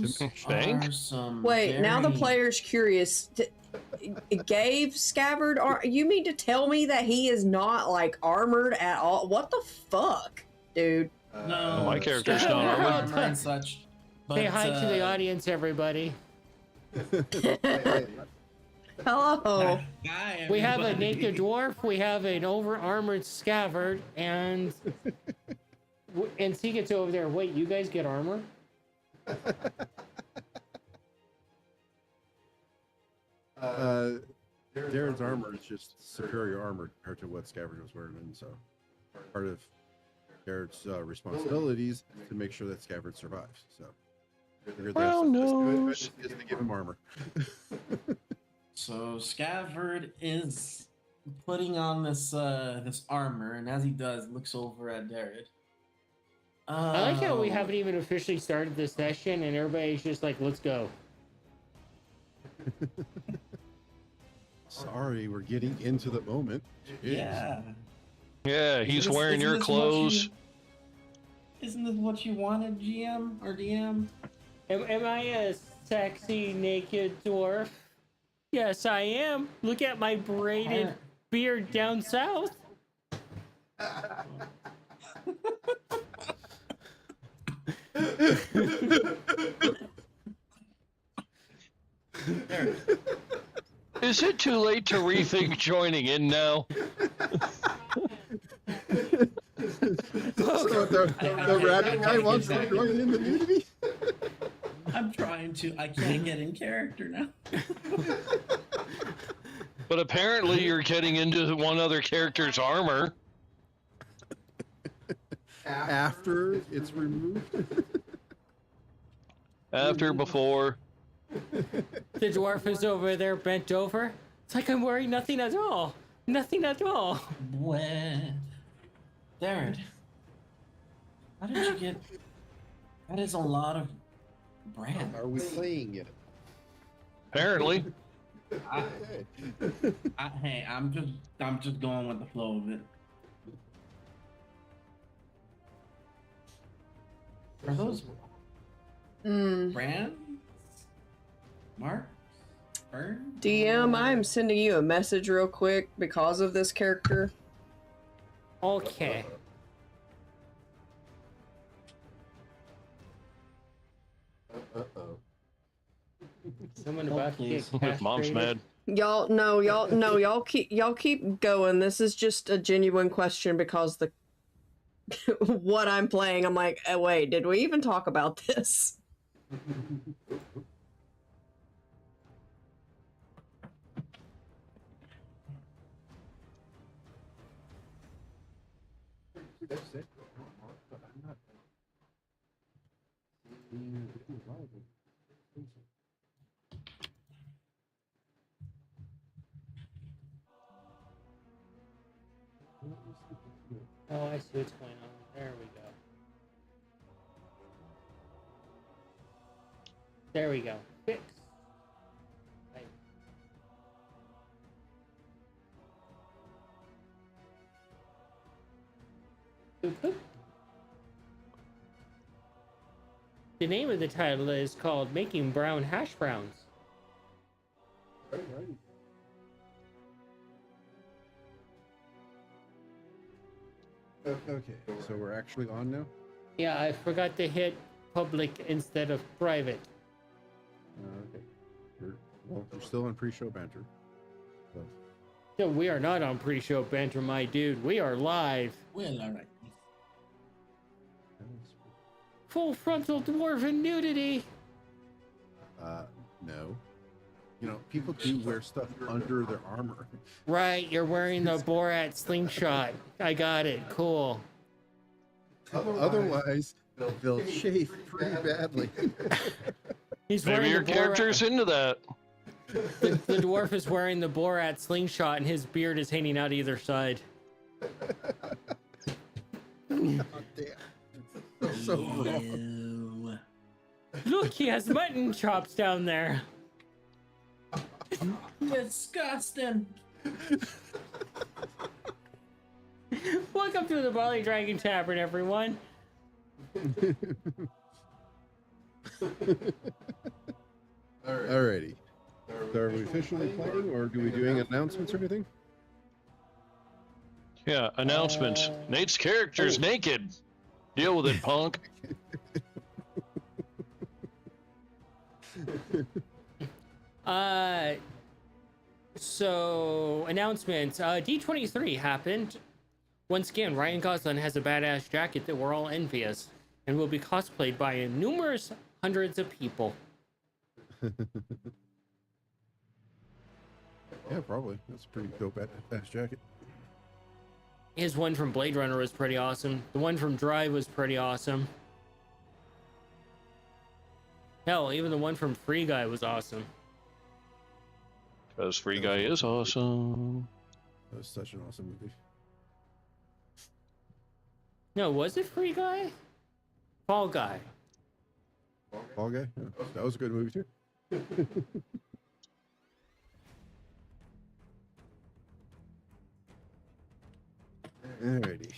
are some Wait, now the very- player's curious. Gave Scabbard, you mean to tell me that he is not like armored at all? What the fuck, dude? No, my character's Scabbard not armor armored. and such. But, Say hi to the audience, everybody. Hello. Hi, We have a everybody. naked dwarf, we have an over-armored scabbard, and Seagit's over there. Wait, you guys get armor? Darren's armor is just superior armor compared to what Scabbard was wearing, and so part of Darren's responsibilities is to make sure that Scabbard survives. So, Well, no. is to give him armor. So Scabbard is putting on this armor, and as he does, looks over at Darren. I like how we haven't even officially started this session, and everybody's just like, let's go. Sorry, we're getting into the moment. Jeez. Yeah. Yeah, he's wearing your this what clothes. Isn't this what you wanted, GM or DM? Am I a sexy naked dwarf? Yes, I am. Look at my braided beard down south. Is it too late to rethink joining in now? So the rabbit guy wants to join in the nudity? I'm trying to. I can't get in character now. But apparently you're getting into one other character's armor. After it's removed? After, before. The dwarf is over there bent over. It's like I'm wearing nothing at all. Nothing at all. What? Darren, how did you get? That is a lot of brand. Are we playing it? Apparently. Hey, I'm just going with the flow of it. Are those brands? Mark? Burn? DM, I'm sending you a message real quick because of this character. Okay. Uh-oh. Someone about to get If mom's castrated. mad. Y'all keep going. This is just a genuine question because the what I'm playing, I'm like, wait, did we even talk about this? Oh, I see what's going on. There we go. There we go. Fix. Right. Oop. The name of the title is called Making Brown Hash Browns. Okay, so we're actually on now? Yeah, I forgot to hit public instead of private. Okay. We're still on pre-show banter. So. No, we are not on pre-show banter, my dude. We are live. Well, alright. Full frontal dwarven nudity. No. You know, people do wear stuff under their armor. Right, you're wearing the Borat slingshot. I got it. Cool. Otherwise, they'll chafe pretty badly. He's Maybe wearing your the character's into that. The dwarf is wearing the Borat slingshot, and his beard is hanging out either side. God damn. So wrong. Ew. Look, he has mutton chops down there. Disgusting. Welcome to the Bali Dragon Tavern, everyone. Alrighty. So are we officially playing, or do we doing announcements or anything? Yeah, announcements. Nate's character's naked. Deal with it, punk. So announcements. D23 happened. Once again, Ryan Gosling has a badass jacket that we're all envious, and will be cosplayed by numerous hundreds of people. Yeah, probably. That's a pretty dope ass jacket. His one from Blade Runner was pretty awesome. The one from Drive was pretty awesome. Hell, even the one from Free Guy was awesome. Because Free Guy is awesome. That was such an awesome movie. No, was it Free Guy? Fall Guy. Fall Guy? Yeah, that was a good movie too. Alrighty.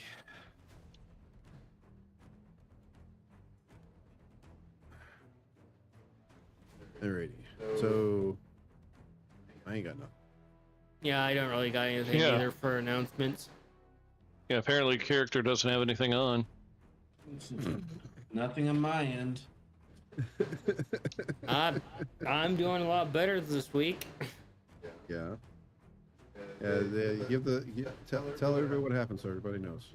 Alrighty. So I ain't got nothing. Yeah, I don't really got anything Yeah. either for announcements. Yeah, apparently character doesn't have anything on. Nothing on my end. I'm doing a lot better this week. Yeah. Yeah. Tell everybody what happened so everybody knows.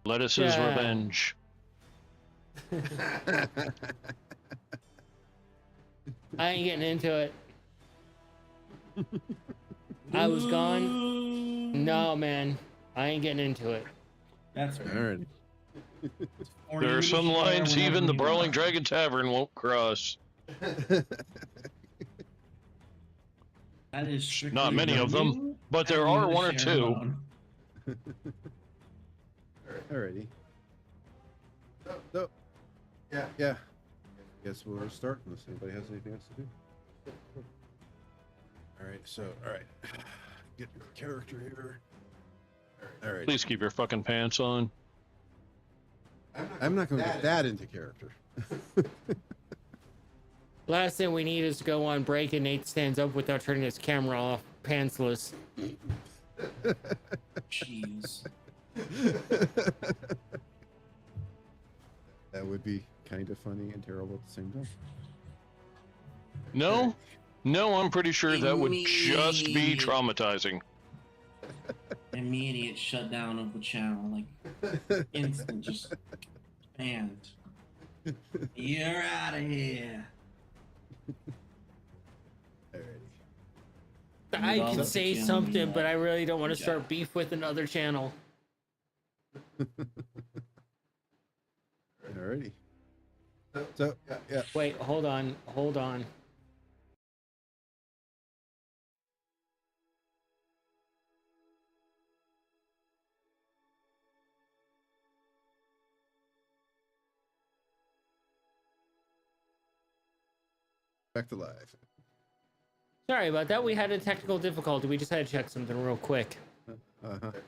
Lettuce's Yeah. revenge. I ain't getting into it. I was gone. No, man. I ain't getting into it. That's right. Alrighty. There are some lines even the Brawling Dragon Tavern won't cross. That is strictly Not many of them, you but there and are the one or share two. alone. Alrighty. So, yeah. Guess we'll start unless anybody has anything else to do. Alright, so, alright. Get your character here. Alright. Please keep your fucking pants on. I'm not going to get that into character. Last thing we need is to go on break and Nate stands up without turning his camera off, pantsless. Jeez. That would be kind of funny and terrible at the same time. No? No, I'm pretty sure that would just be Immediate. traumatizing. Immediate shutdown of the channel, like instant, just banned. You're out of here. Alrighty. I Well, can that's say the channel, something, yeah. but I really don't want to Good start job. beef with another channel. Alrighty. So, yeah. Wait, hold on. Back to live. Sorry about that. We had a technical difficulty. We just had to check something real quick.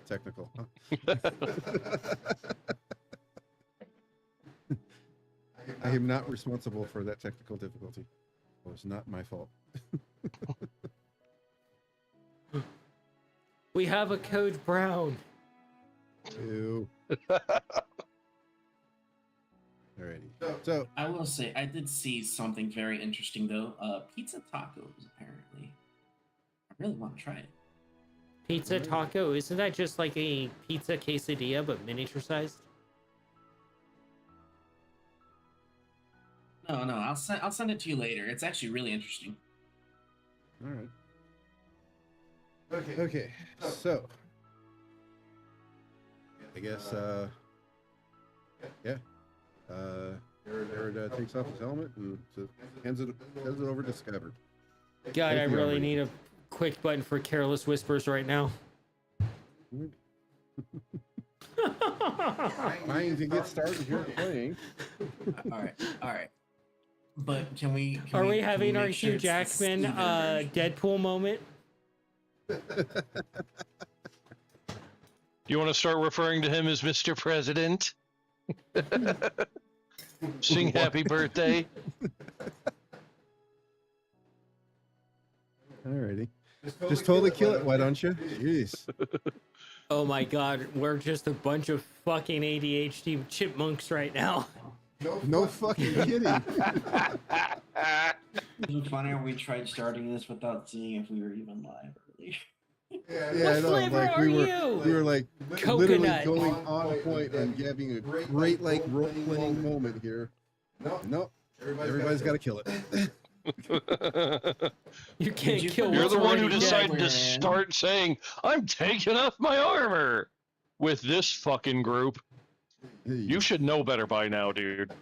Technical. I am not responsible for that technical difficulty. It was not my fault. We have a Code Brown. Ew. Alrighty. So, I will say, I did see something very interesting though. Pizza tacos, apparently. I really want to try it. Pizza taco, isn't that just like a pizza quesadilla but miniature sized? No, I'll send it to you later. It's actually really interesting. alright. Okay. So, I guess, yeah. Jared takes off his helmet and hands it over to Scabbard. God, I Thank you, really Armory. need a quick button for Careless Whispers right now. Trying to get started here playing. All right. But can we? Are we can having our make sure Hugh it's the Jackman Steven version? Deadpool moment? You want to start referring to him as Mr. President? Sing happy birthday. Alrighty. Just totally kill it, why don't you? Jeez. Oh my god, we're just a bunch of fucking ADHD chipmunks right now. No fucking kidding. It was funny we tried starting this without seeing if we were even live earlier. Yeah, I know. flavor Like are we you? were like Coconut. literally going on point and having a great like role playing moment here. Nope. Everybody's got to kill it. You can't kill You're what's the one who already dead. decided to man. start saying, I'm taking off my armor with this fucking group. You should know better by now, dude.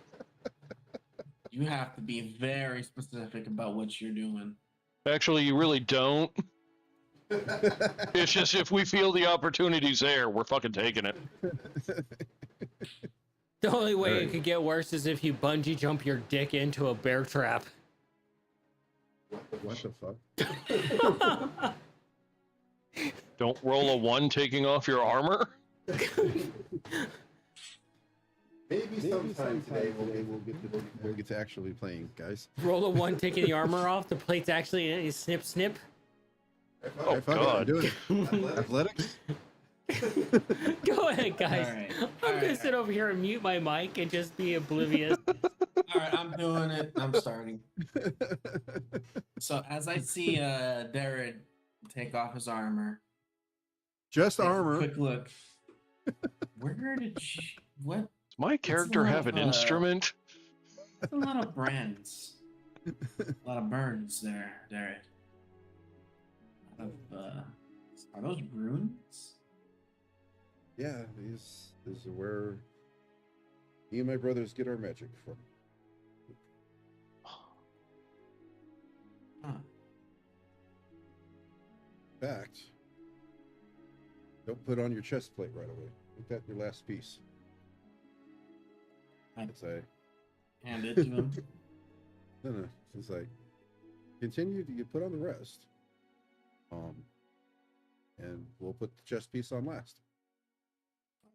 You have to be very specific about what you're doing. Actually, you really don't. It's just if we feel the opportunity's there, we're fucking taking it. The only way Right. it could get worse is if you bungee jump your dick into a bear trap. What the fuck? Don't roll a 1 taking off your armor. Maybe sometime today we'll get to actually playing, guys. Roll a 1 taking the armor off, the plate's actually snip snip. Oh, Right, fuck it, God. do it. Athletics? Go ahead, guys. Alright, I'm gonna alright. sit over here and mute my mic and just be oblivious. Alright, I'm doing it. I'm starting. So as I see Darren take off his armor. Just take a armor. Quick look. Where did you what? Does my character lot have an of, instrument? That's a lot of brands. A lot of burns there, Darren. A lot of are those runes? Yeah, these are where me and my brothers get our magic from. Huh. In fact, don't put on your chest plate right away. Make that your last piece. It's like, Hand it to him. no. It's like, continue to put on the rest. And we'll put the chest piece on last.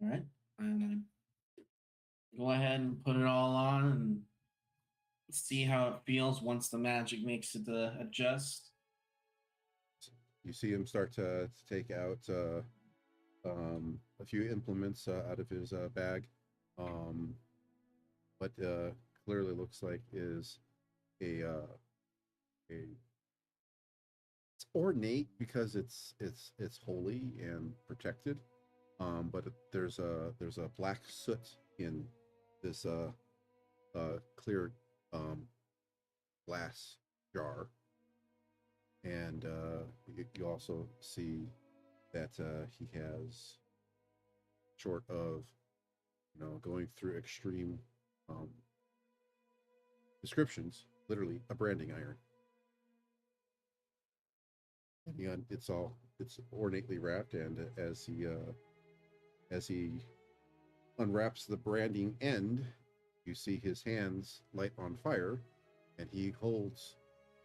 All right, and go ahead and put it all on and see how it feels once the magic makes it adjust. You see him start to take out a few implements out of his bag. What clearly looks like is a it's ornate because it's holy and protected. But there's a black soot in this clear glass jar, and you also see that he has, short of going through extreme descriptions, literally a branding iron. And it's ornately wrapped, and as he unwraps the branding end, you see his hands light on fire, and he holds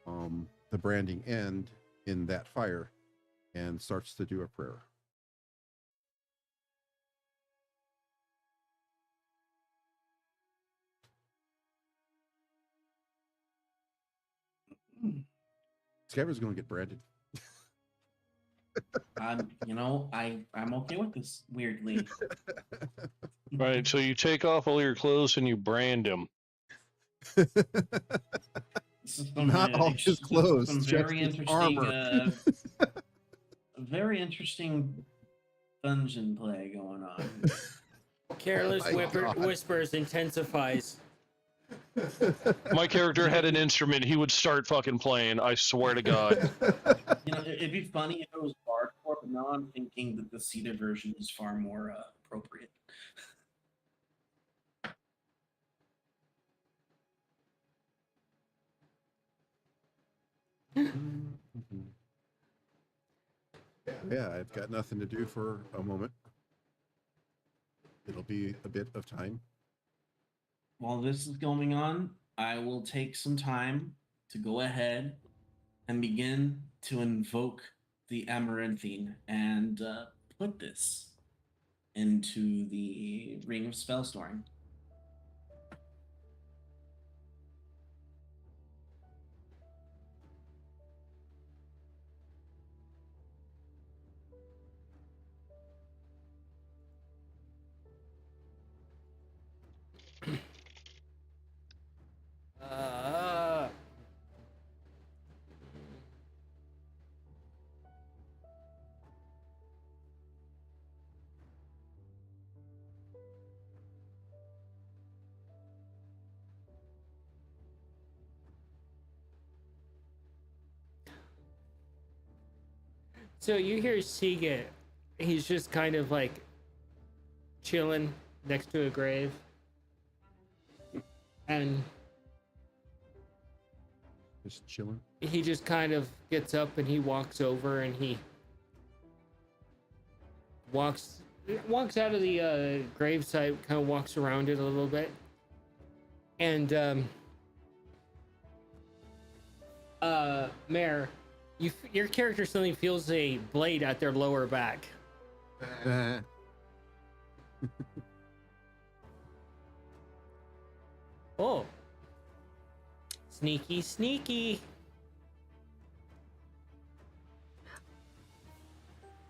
the branding end in that fire and starts to do a prayer. Scabbard's going to get branded. I'm okay with this. Weirdly, Right, so you take off all your clothes and you brand him. this is some, Not all his clothes, Some just very his interesting, armor. very interesting dungeon play going on. Careless Oh my God. whispers intensifies. My character had an instrument, he would start fucking playing, I swear to God. It'd be funny if it was hardcore, but now I'm thinking that the seated version is far more appropriate. Yeah, I've got nothing to do for a moment. It'll be a bit of time. While this is going on, I will take some time to go ahead and begin to invoke the Amaranthine and put this into the Ring of Spell Storing. So you hear Seagate. He's just kind of like chilling next to a grave. And Just chilling. he just kind of gets up and he walks over and he walks out of the gravesite, kind of walks around it a little bit. And Mare, your character suddenly feels a blade at their lower back. Oh. Sneaky, sneaky.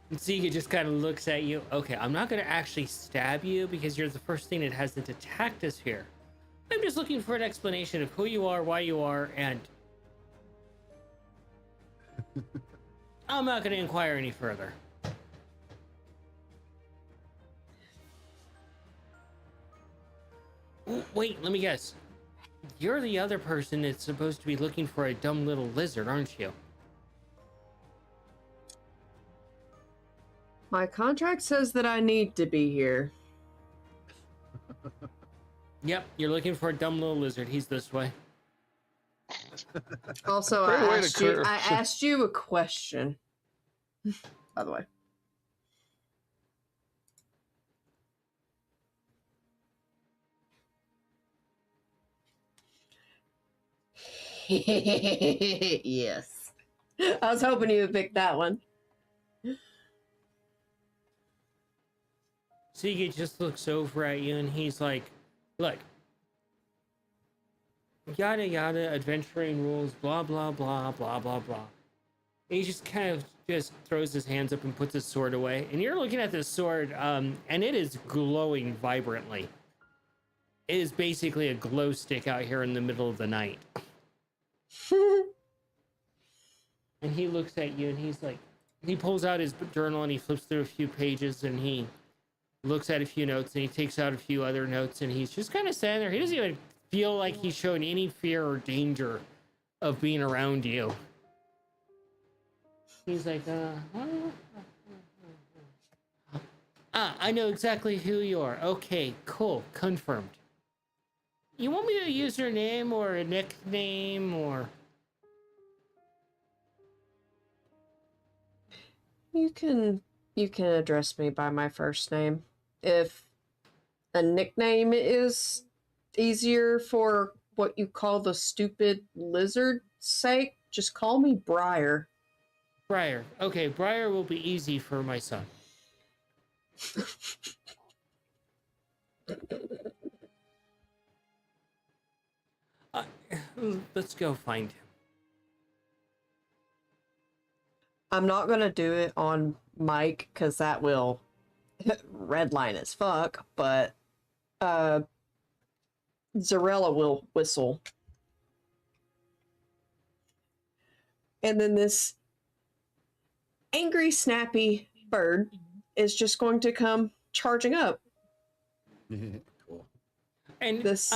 And Zika just kind of looks at you. Okay, I'm not going to actually stab you because you're the first thing that hasn't attacked us here. I'm just looking for an explanation of who you are, why you are, and I'm not going to inquire any further. Wait, let me guess. You're the other person that's supposed to be looking for a dumb little lizard, aren't you? My contract says that I need to be here. Yep, you're looking for a dumb little lizard. He's this way. Also, Great way I to asked, you, clear- I asked you a question. By the way. Yes. I was hoping you would pick that one. Seagate just looks over at you and he's like, look, yada yada, adventuring rules, blah blah blah, blah blah blah. And he just kind of just throws his hands up and puts his sword away. And you're looking at this sword, and it is glowing vibrantly. It is basically a glow stick out here in the middle of the night. And he looks at you and he's like, he pulls out his journal and he flips through a few pages and he looks at a few notes and he takes out a few other notes and he's just kind of standing there. He doesn't even feel like he's showing any fear or danger of being around you. He's like, I know exactly who you are. Okay, cool, confirmed. You want me to use your name or a nickname or... You can address me by my first name. If a nickname is easier for what you call the stupid lizard's sake, just call me Briar. Briar. Okay, Briar will be easy for my son. Let's go find him. I'm not gonna do it on Mike because that will red line as fuck, but Zarella will whistle. And then this angry, snappy bird is just going to come charging up. Cool. And This-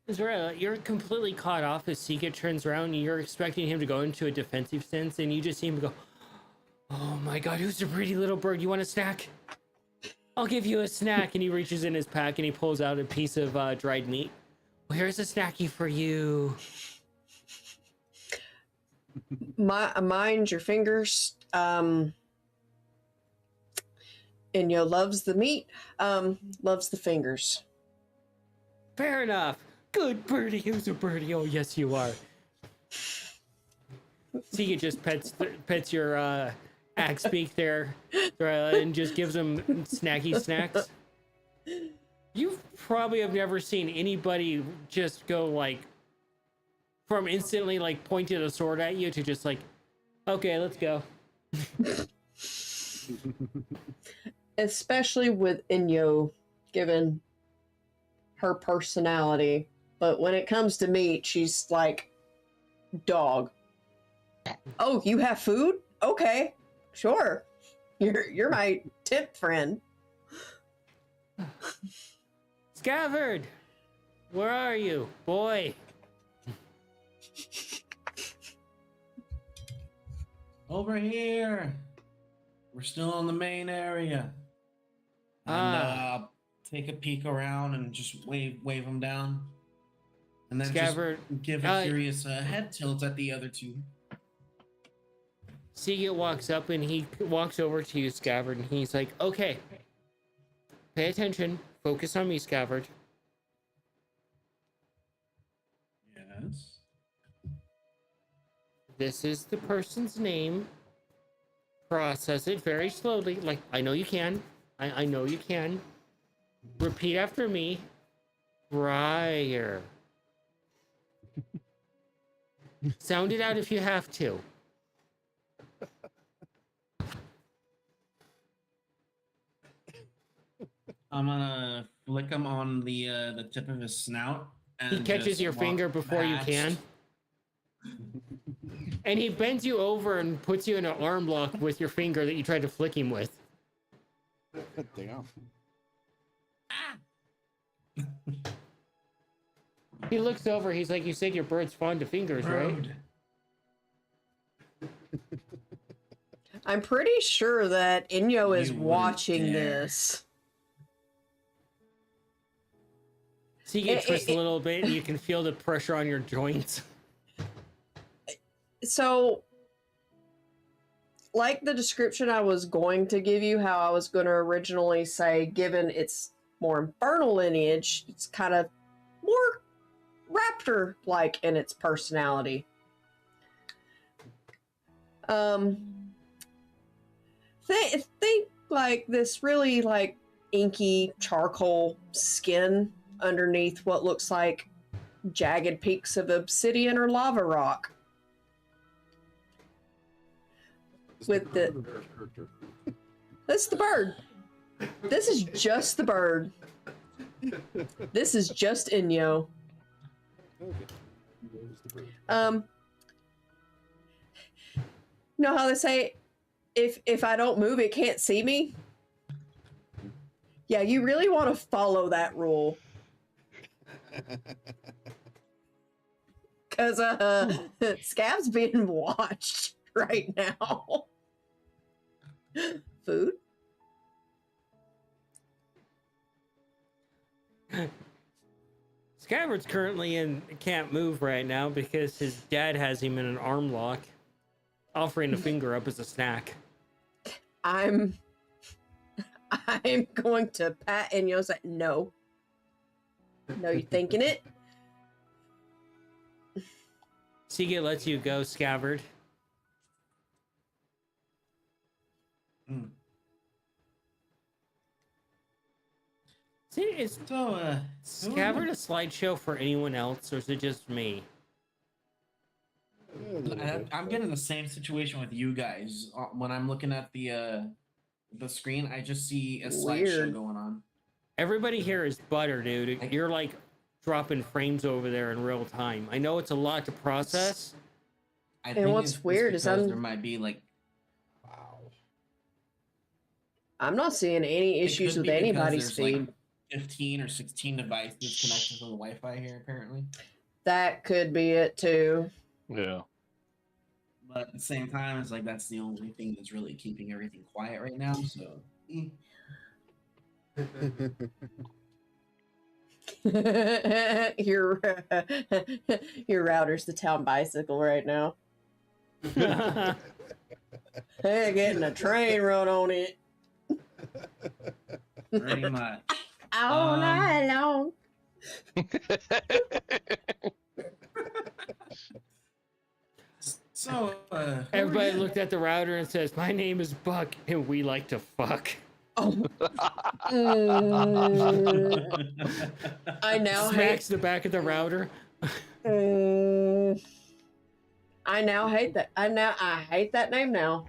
Zarella, you're completely caught off as Seagate turns around and you're expecting him to go into a defensive stance and you just see him go, oh my god, who's the pretty little bird? You want a snack? I'll give you a snack. And he reaches in his pack and he pulls out a piece of dried meat. Well, here's a snacky for you. Mind your fingers. Inyo loves the meat, loves the fingers. Fair enough. Good birdie. Who's a birdie? Oh, yes, you are. Seagate just pets your axe beak there and just gives him snacky snacks. You probably have never seen anybody just go like from instantly like pointing a sword at you to just like, okay, let's go. Especially with Inyo, given her personality. But when it comes to meat, she's like, dog. Oh, you have food? Okay, sure. You're my tip friend. Scavard, where are you, boy? Oh, over here. We're still in the main area. And take a peek around and just wave them down. And then Scabbard, just give a curious head tilt at the other two. Seagate walks up and he walks over to you, Scabbard, and he's like, okay, pay attention. Focus on me, Scabbard. Yes. This is the person's name. Process it very slowly. Like, I know you can. I know you can. Repeat after me. Briar. Sound it out if you have to. I'm gonna flick him on the tip of his snout. And He catches just your walk finger before you past. can. And he bends you over and puts you in an arm lock with your finger that you tried to flick him with. Damn. He looks over, he's like, you said your bird's fond of fingers, right? Rude. I'm pretty sure that Inyo is You wouldn't watching dare. this. So you get twist a little bit and you can feel the pressure on your joints. So, like the description I was going to give you, how I was going to originally say, given its more infernal lineage, it's kind of more raptor-like in its personality. Think like this really like inky charcoal skin underneath what looks like jagged peaks of obsidian or lava rock. With the This is the bird. This is just the bird. This is just Inyo. Know how they say if I don't move it can't see me? Yeah, you really want to follow that rule. Cause Scab's being watched right now. Food? Scabbard's currently can't move right now because his dad has him in an arm lock, offering a finger up as a snack. I'm going to pat Inyo's like, no. No, you thinking it? Seagate lets you go, Scabbard. See, is So, Scabbard a slideshow for anyone else, or is it just me? I'm getting the same situation with you guys. When I'm looking at the screen, I just see a slideshow Weird. going on. Everybody here is butter, dude. Like- You're like dropping frames over there in real time. I know it's a lot to process. I And what's it's weird is because I'm- there might be like I'm not seeing any it issues could with be because anybody's there's, feed. like 15 or 16 devices connected to the Wi-Fi here, apparently. That could be it too. Yeah. But at the same time, it's like that's the only thing that's really keeping everything quiet right now. So, your your router's the town bicycle right now. Hey, getting a train run on it pretty much. all night long. So, who Everybody are you? looked at the router and says, "My name is Buck, and we like to fuck." Oh. I now Smacks the back of the router. I now hate that. I hate that name now.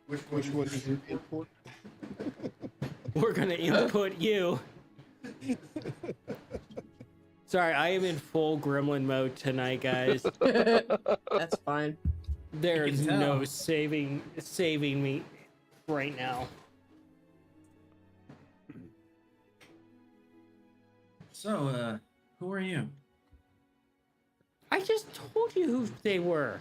Which one is your import? We're gonna input you. Sorry, I am in full gremlin mode tonight, guys. That's fine. There's tell. no saving me right now. So, who are you? I just told you who they were.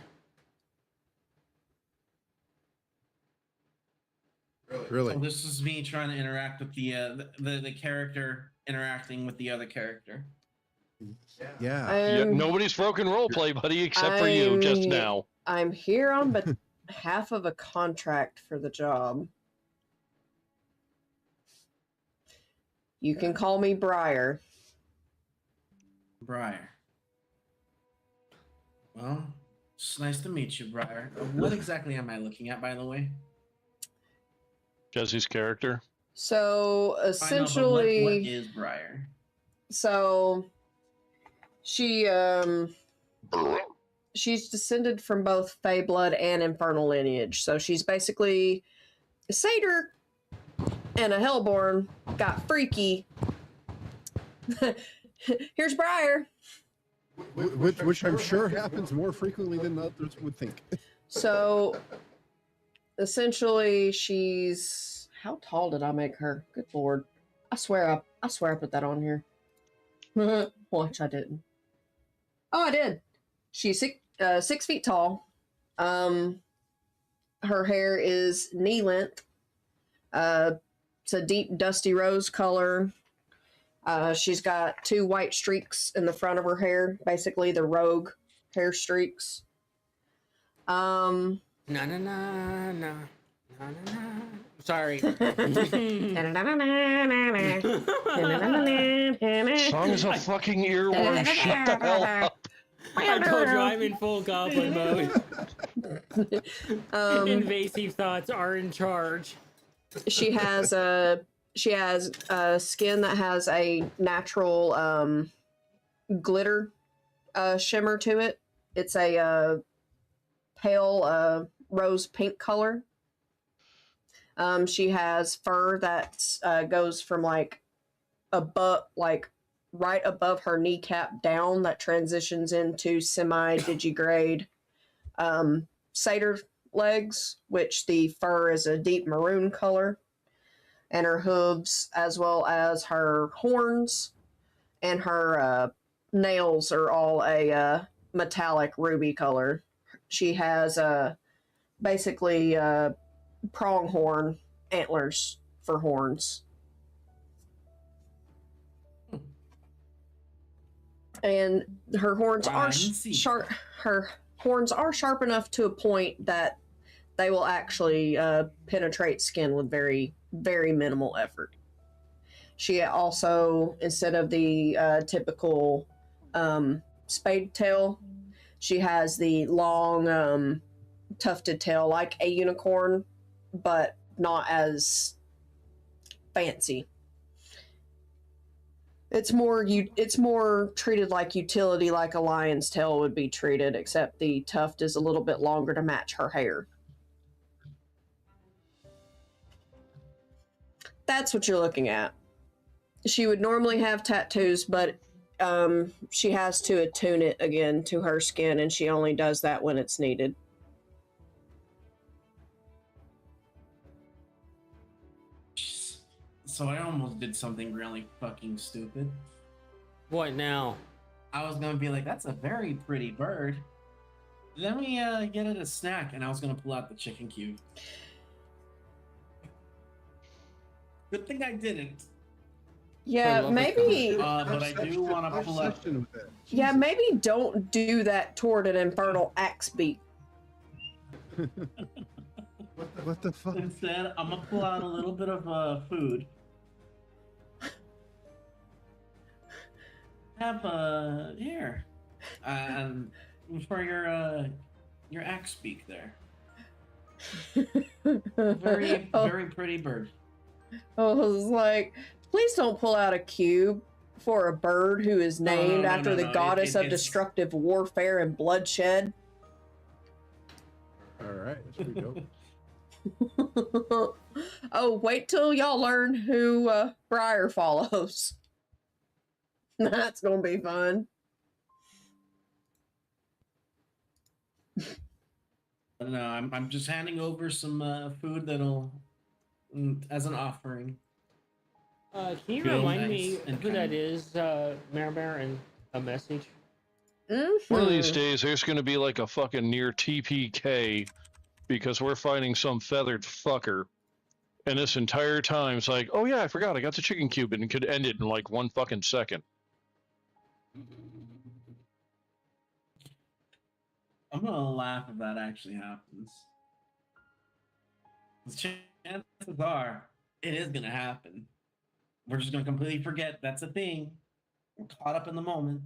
Really? So this is me trying to interact with the character interacting with the other character. Yeah. Yeah, nobody's broken roleplay, buddy, except for you just now. I'm here on but half of a contract for the job. You can call me Briar. Briar. Well, it's nice to meet you, Briar. What exactly am I looking at, by the way? Jesse's character. So I know, but essentially, what is Briar? so she she's descended from both Fey blood and infernal lineage. So she's basically a satyr and a hellborn. Got freaky. Here's Briar. Which I'm sure happens more frequently than others would think. So essentially, she's how tall did I make her? Good lord! I swear I put that on here. Watch, I didn't. Oh, I did. She's 6 feet tall. Her hair is knee length. It's a deep dusty rose color. She's got 2 white streaks in the front of her hair, basically the rogue hair streaks. Na na na na na na na. Sorry. Song is a fucking earworm. Shut the hell up. I told you I'm in full goblin mode. Invasive thoughts are in charge. She has a skin that has a natural glitter shimmer to it. It's a pale rose pink color. She has fur that goes from like right above her kneecap down that transitions into semi-digigrade satyr legs, which the fur is a deep maroon color, and her hooves, as well as her horns and her nails, are all a metallic ruby color. She has basically pronghorn antlers for horns. And her horns are sharp. Her horns are sharp enough to a point that they will actually penetrate skin with very, very minimal effort. She also, instead of the typical spade tail, she has the long tufted tail like a unicorn, but not as fancy. It's more treated like utility, like a lion's tail would be treated, except the tuft is a little bit longer to match her hair. That's what you're looking at. She would normally have tattoos, but she has to attune it again to her skin, and she only does that when it's needed. So I almost did something really fucking stupid. What now? I was gonna be like, that's a very pretty bird. Let me get it a snack, and I was gonna pull out the chicken cube. Good thing I didn't. Yeah, maybe. But I do want to pull out. Yeah, maybe don't do that toward an infernal axe beak. What the fuck? Instead, I'm gonna pull out a little bit of food. Have here, and for your axe beak there. Very very pretty bird. I was like, please don't pull out a cube for a bird who is named after the goddess of destructive warfare and bloodshed. All right, here we go. Oh, wait till y'all learn who Briar follows. That's gonna be fun. No, I'm just handing over some food that'll as an offering. Can you Feel remind nice me and who that kind. is, Mare and a message? One of these Mhm. days, there's going to be like a fucking near TPK because we're fighting some feathered fucker. And this entire time, it's like, oh yeah, I forgot, I got the chicken cube, and it could end it in like 1 fucking second. I'm gonna laugh if that actually happens. The chances are it is gonna happen. We're just gonna completely forget that's a thing. We're caught up in the moment.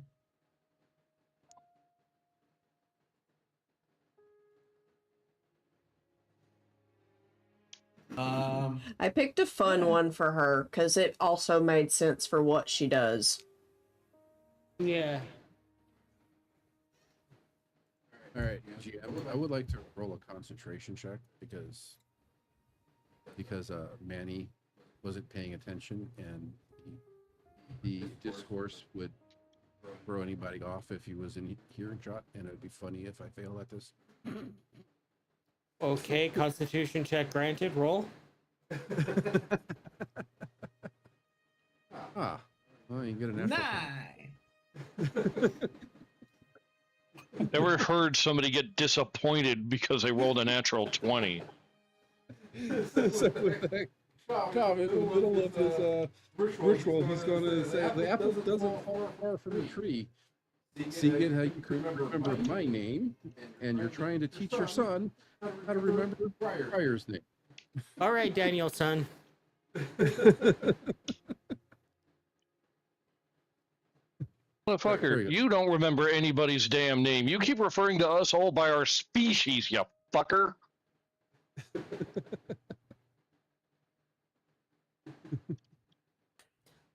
I picked a fun Yeah. one for her because it also made sense for what she does. Yeah. All right, I would like to roll a concentration check because Manny wasn't paying attention, and the discourse would throw anybody off if he was in hearing shot, and it would be funny if I fail at this. Okay, Constitution check granted. Roll. Ah, well, you get an effort. Nine. Never heard somebody get disappointed because they rolled a natural 20. So with that comment in the middle of his ritual, he's going to say, "The apple doesn't fall far from the tree." Seeing how you can remember my name, and you're trying to teach your son how to remember Briar's name. All right, Daniel, son. Motherfucker, you don't remember anybody's damn name. You keep referring to us all by our species, you fucker.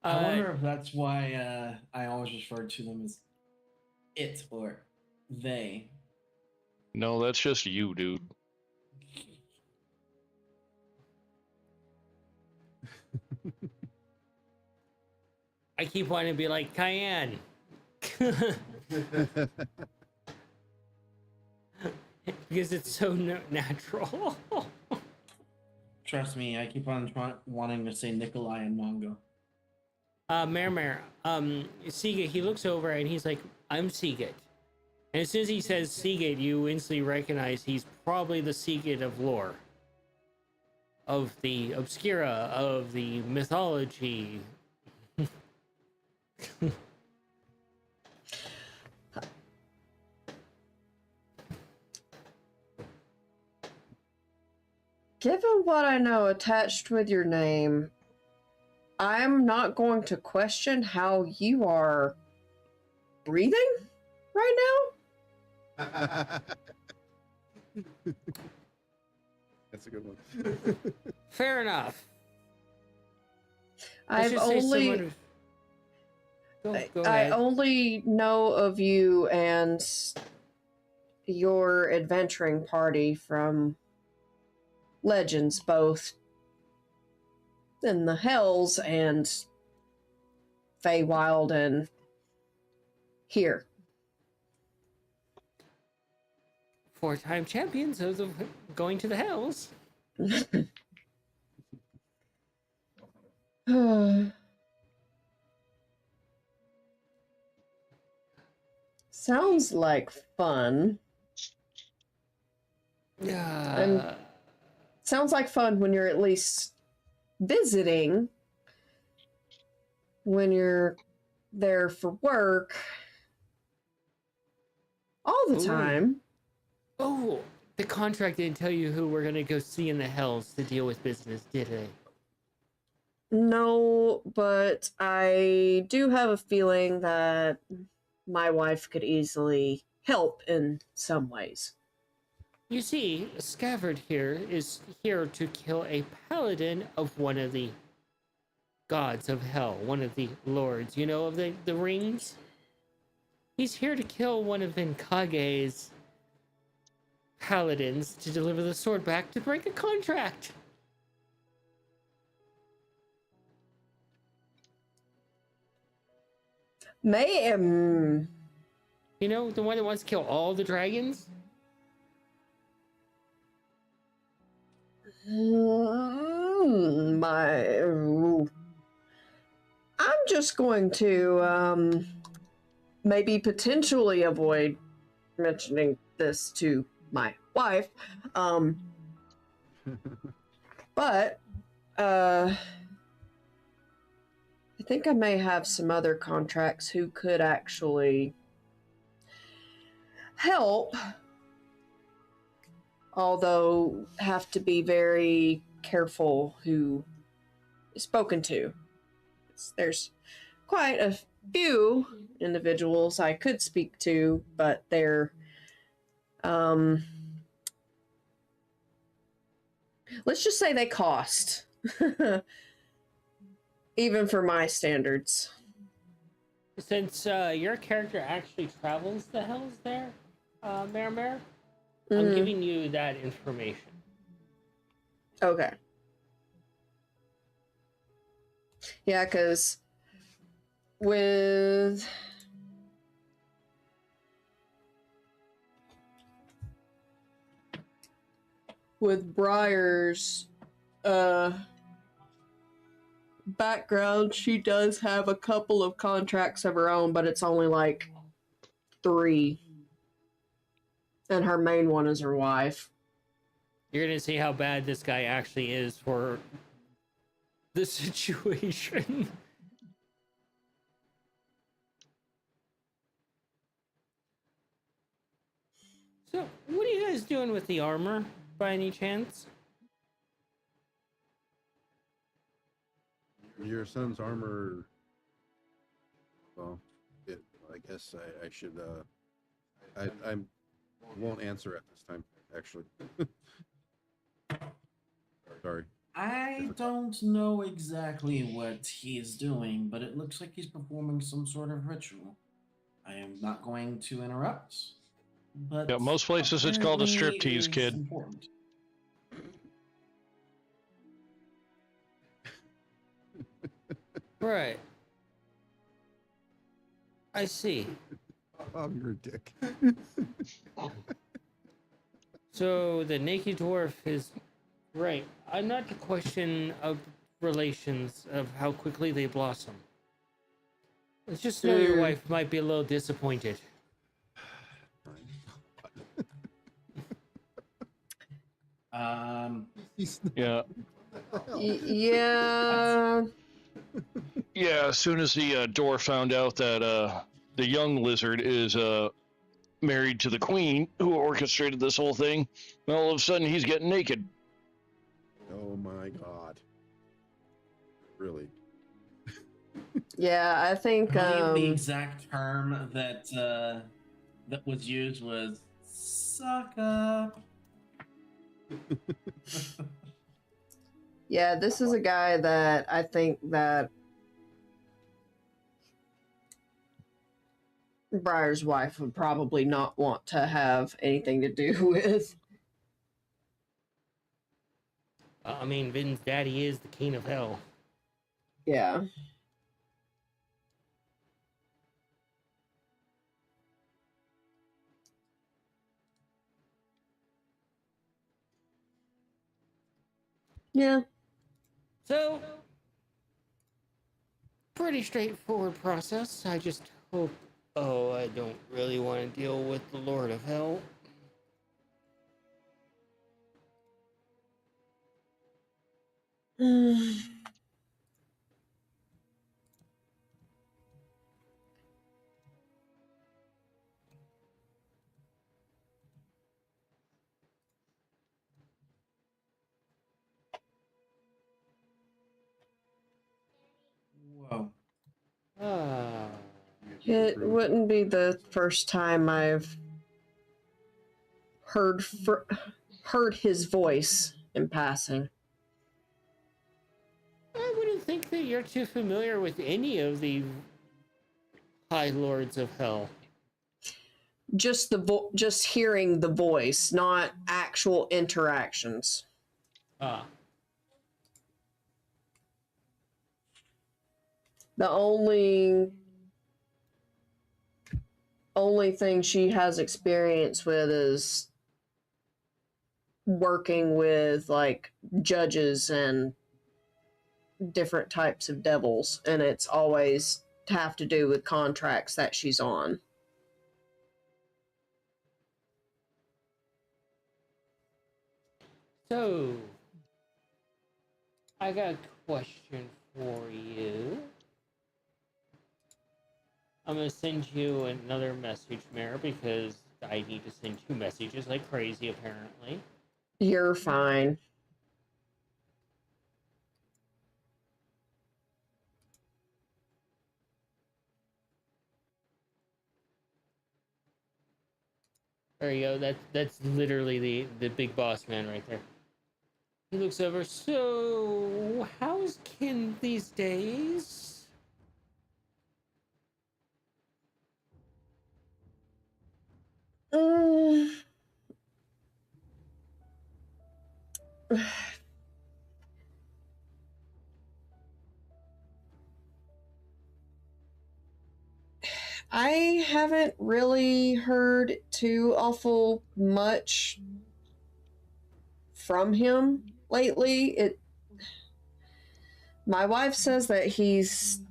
I wonder if that's why I always refer to them as it or they. No, that's just you, dude. I keep wanting to be like Cayenne. Because it's so natural. Trust me, I keep on wanting to say Nikolai and Mongo. Mermer, Seagate, he looks over and he's like, I'm Seagate. And as soon as he says Seagate, you instantly recognize he's probably the Seagate of lore. Of the Obscura, of the mythology. Given what I know attached with your name, I'm not going to question how you are breathing right now. That's a good one. Fair enough. I've Let's just say only someone Go I ahead. only know of you and your adventuring party from legends, both in the Hells and Feywild and here. 4-time champions of the going to the Hells. Sounds like fun. Sounds like fun when you're at least visiting. When you're there for work. All the Ooh. time. Oh, the contract didn't tell you who we're gonna go see in the Hells to deal with business, did it? No, but I do have a feeling that my wife could easily help in some ways. You see, Scabbard here is here to kill a paladin of one of the gods of hell, one of the lords, you know, of the rings. He's here to kill one of Vinkage's paladins to deliver the sword back to break a contract. May You know, the one that wants to kill all the dragons? I'm just going to maybe potentially avoid mentioning this to my wife. But I think I may have some other contracts who could actually help, although have to be very careful who is spoken to. There's quite a few individuals I could speak to, but they're let's just say they cost. Even for my standards. Since your character actually travels the hells there, Mayor, I'm giving you that information. Okay. Yeah, because with Briar's background, she does have a couple of contracts of her own, but it's only like 3. And her main one is her wife. You're gonna see how bad this guy actually is for the situation. So, what are you guys doing with the armor, by any chance? Your son's armor. Well, I guess I should. I won't answer at this time. Actually, sorry. I don't know exactly what he's doing, but it looks like he's performing some sort of ritual. I am not going to interrupt, but Yeah, most places it's called a apparently striptease, it is kid. important. Right. I see. Oh, you're a dick. So the naked dwarf is right. I'm not to question of relations of how quickly they blossom. Let's just know your wife might be a little disappointed. Yeah. Yeah. Yeah, as soon as the door found out that the young lizard is married to the queen who orchestrated this whole thing, all of a sudden he's getting naked. Oh my god. Really? Yeah, I think I believe the exact term that that was used was "suck up." yeah, this is a guy that I think that Briar's wife would probably not want to have anything to do with. I mean, Vin's daddy is the king of hell. Yeah. Yeah. So, pretty straightforward process. I just hope. Oh, I don't really want to deal with the Lord of Hell. Whoa. Ah. It wouldn't be the first time I've heard his voice in passing. I wouldn't think that you're too familiar with any of the High Lords of Hell. Just just hearing the voice, not actual interactions. Ah. The only thing she has experience with is working with like judges and different types of devils, and it's always have to do with contracts that she's on. So, I got a question for you. I'm gonna send you another message, Mare, because I need to send you messages like crazy, apparently. You're fine. There you go. That's literally the big boss man right there. He looks over. So, how's Kin these days? I haven't really heard too awful much from him lately. My wife says that he's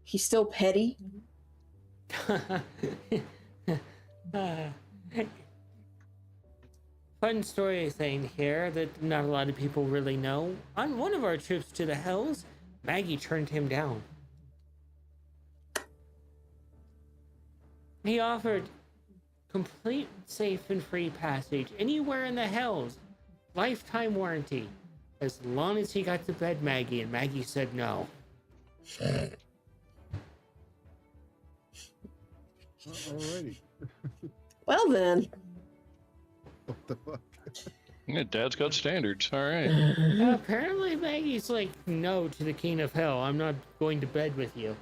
still petty. Fun story thing here that not a lot of people really know. On one of our trips to the Hells, Maggie turned him down. He offered complete safe and free passage anywhere in the Hells, lifetime warranty, as long as he got to bed Maggie, and Maggie said no. Alrighty. Well then. What the fuck? Yeah, Dad's got standards. All right. Apparently Maggie's like, no to the King of Hell. I'm not going to bed with you.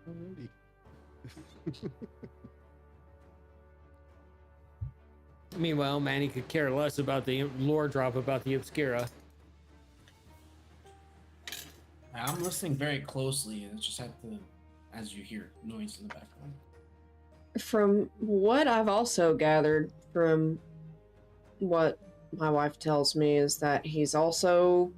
Alrighty. Meanwhile, Manny could care less about the lore drop about the Obscura. I'm listening very closely. It's just have to, as you hear noise in the background. From what I've also gathered from what my wife tells me is that he's also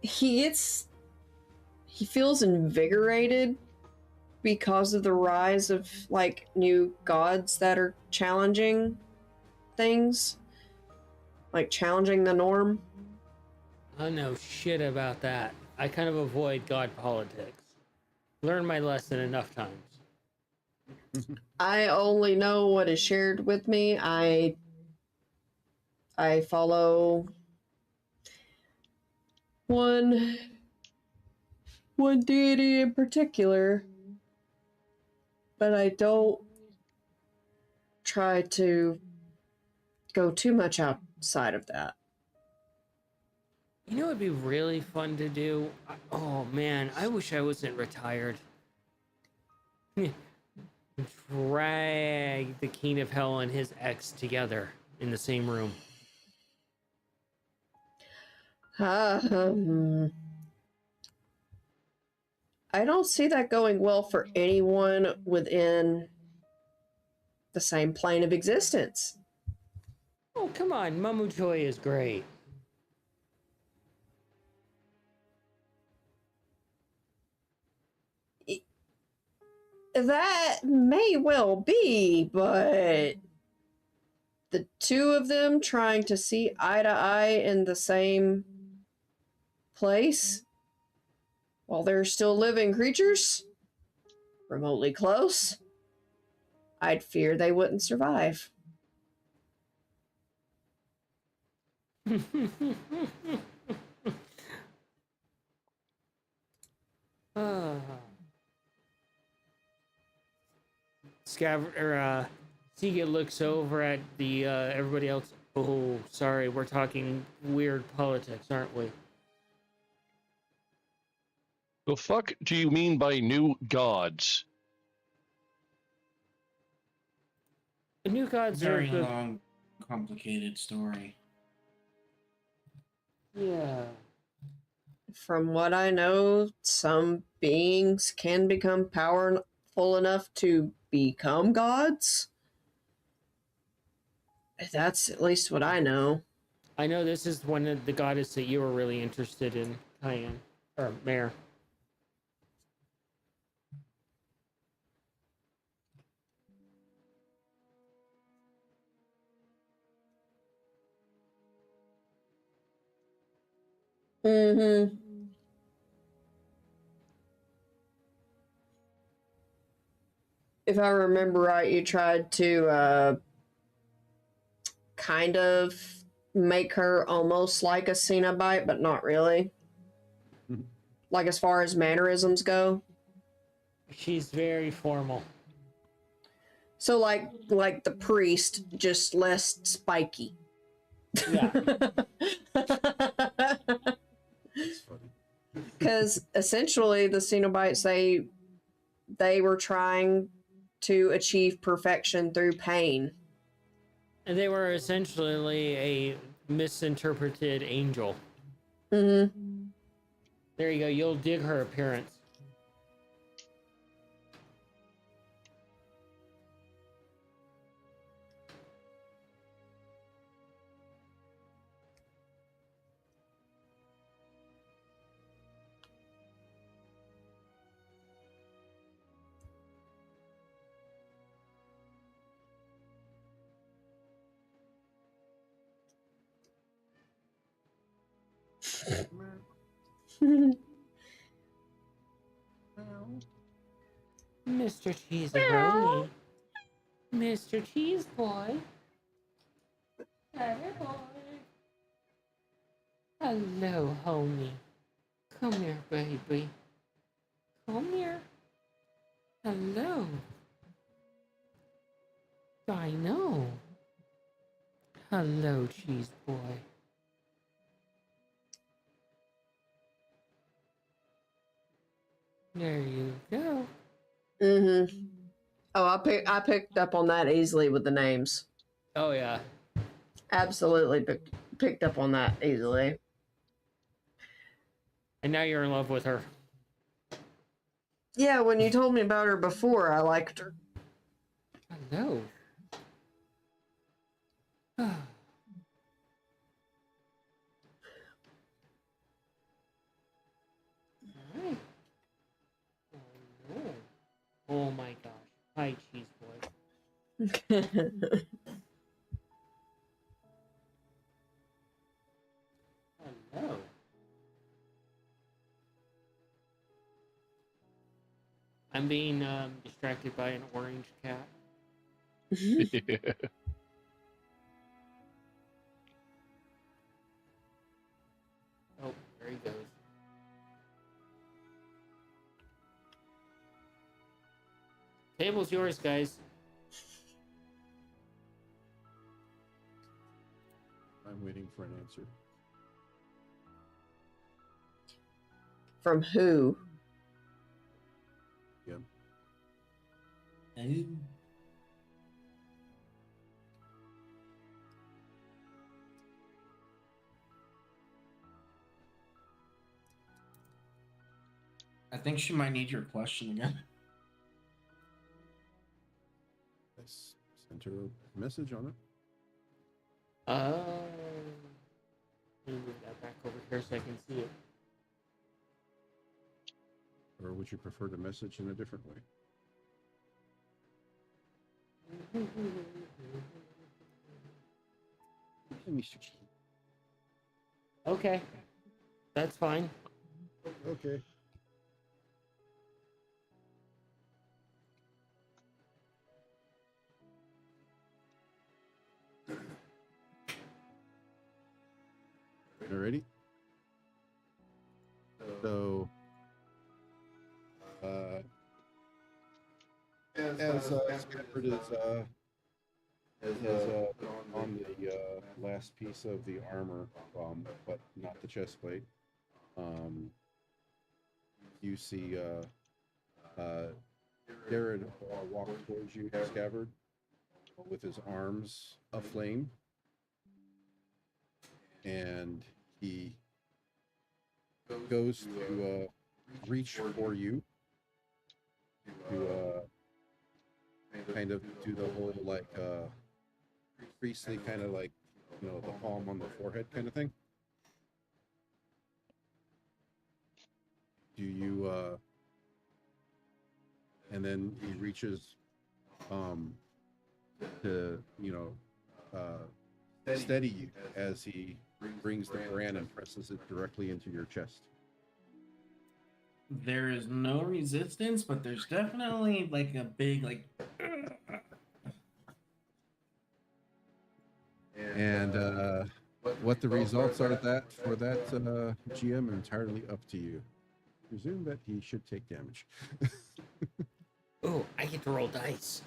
he feels invigorated because of the rise of like new gods that are challenging things, like challenging the norm. I know shit about that. I kind of avoid god politics. Learned my lesson enough times. I only know what is shared with me. I follow one deity in particular, but I don't try to go too much outside of that. You know what would be really fun to do? Oh man, I wish I wasn't retired. Drag the King of Hell and his ex together in the same room. I don't see that going well for anyone within the same plane of existence. Oh, come on, Mamu Joy is great. That may well be, but the two of them trying to see eye to eye in the same place while they're still living creatures, remotely close, I'd fear they wouldn't survive. Seagate looks over at the everybody else. Oh, sorry, we're talking weird politics, aren't we? The fuck do you mean by new gods? The new gods are Very long, complicated story. Yeah. From what I know, some beings can become powerful enough to become gods. That's at least what I know. I know this is one of the goddess that you were really interested in, Cayenne, or Mare. Mm-hmm. If I remember right, you tried to kind of make her almost like a Cenobite, but not really. Mhm. Like as far as mannerisms go. She's very formal. So like the priest, just less spiky. Yeah. That's funny. Because essentially the Cenobites they were trying to achieve perfection through pain. And they were essentially a misinterpreted angel. Mm-hmm. There you go. You'll dig her appearance. Mr. Cheesebroni. Mr. Cheese Boy. Hey, boy. Hello, homie. Come here, baby. Come here. Hello. I know. Hello, Cheese Boy. There you go. Mm-hmm. Oh, I picked up on that easily with the names. Oh, yeah. Absolutely picked up on that easily. And now you're in love with her. Yeah, when you told me about her before, I liked her. Hello. Alright. Oh, no. Oh my gosh. Hi, Cheese Boy. Hello. I'm being distracted by an orange cat. Oh, there he goes. Table's yours, guys. I'm waiting for an answer. From who? Yeah. I think she might need your question again. I sent her a message on it. Let me move that back over here so I can see it. Or would you prefer to message in a different way? Mr. G. Okay. That's fine. Okay. Alrighty. So, as Scabbard is on the last piece of the armor, but not the chest plate, you see Jared walk towards you, Scabbard, with his arms aflame, and he goes to reach for you kind of do the whole like priestly kind of like, you know, the palm on the forehead kind of thing. Do you and then he reaches to, you know, steady you as he brings the brand and presses it directly into your chest. There is no resistance, but there's definitely like a big like. And what the results are that for that GM entirely up to you. Presume that he should take damage. Oh, I get to roll dice.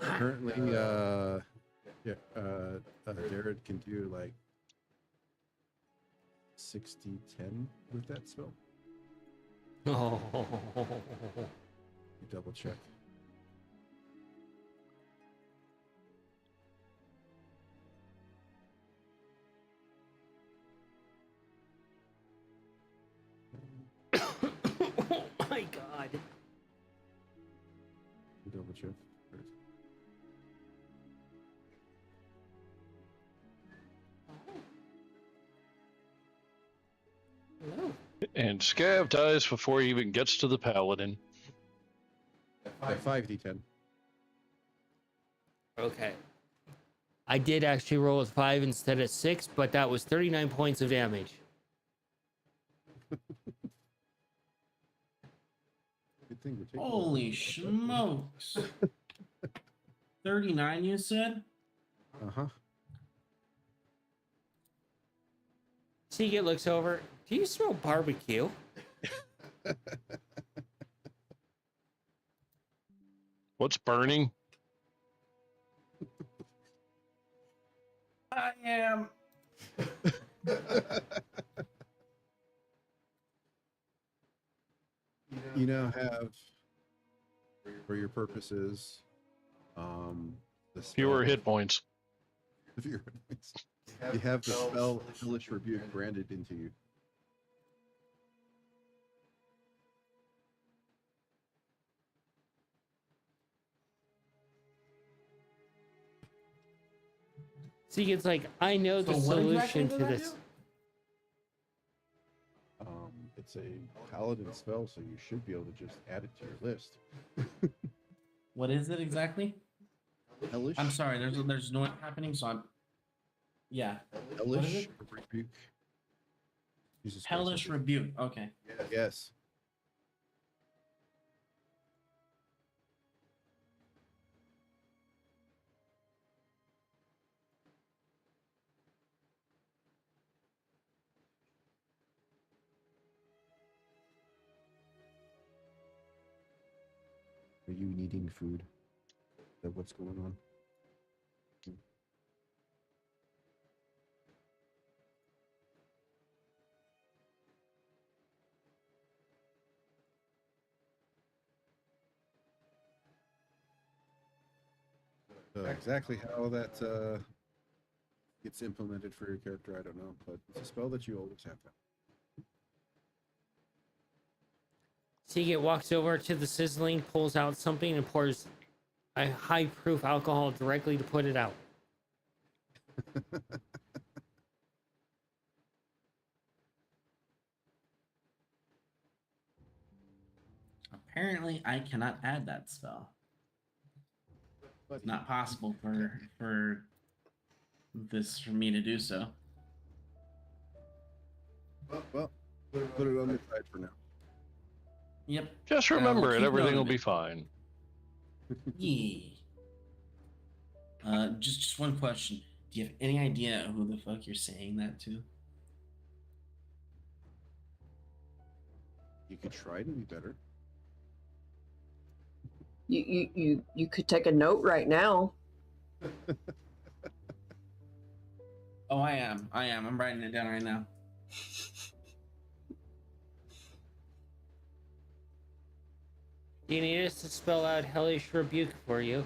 Currently, Jared can do like 60-10 with that spell. Oh. You double check. Oh my god. You double check. Hello. And Scav dies before he even gets to the paladin. At 5d10. Okay. I did actually roll a 5 instead of 6, but that was 39 points of damage. Good thing we're taking Holy smokes! 39, you said? Uh-huh. Seagate looks over. Do you smell barbecue? What's burning? I am. You now have, for your purposes, the Fewer spell- hit points. fewer hit points. You have the spell Hellish Rebuke branded into you. Seagate's like, I know the So what exactly solution does to that this. do? It's a paladin spell, so you should be able to just add it to your list. What is it exactly? Hellish, I'm sorry. There's noise happening, so I'm. Yeah. What is Hellish it? Rebuke. Use a spell Hellish something. rebuke. Okay. Yes. Are you needing food? Is that what's going on? Exactly how that gets implemented for your character, I don't know, but it's a spell that you always have to. Seagate walks over to the sizzling, pulls out something, and pours a high proof alcohol directly to put it out. Apparently, I cannot add that spell. But It's not possible for for me to do so. well, put it on the side for now. Yep. Just I'll remember it, keep everything note will of be it. fine. Yeah. Just one question. Do you have any idea who the fuck you're saying that to? You could try to be better. You could take a note right now. Oh, I am. I'm writing it down right now. Do you need us to spell out hellish rebuke for you?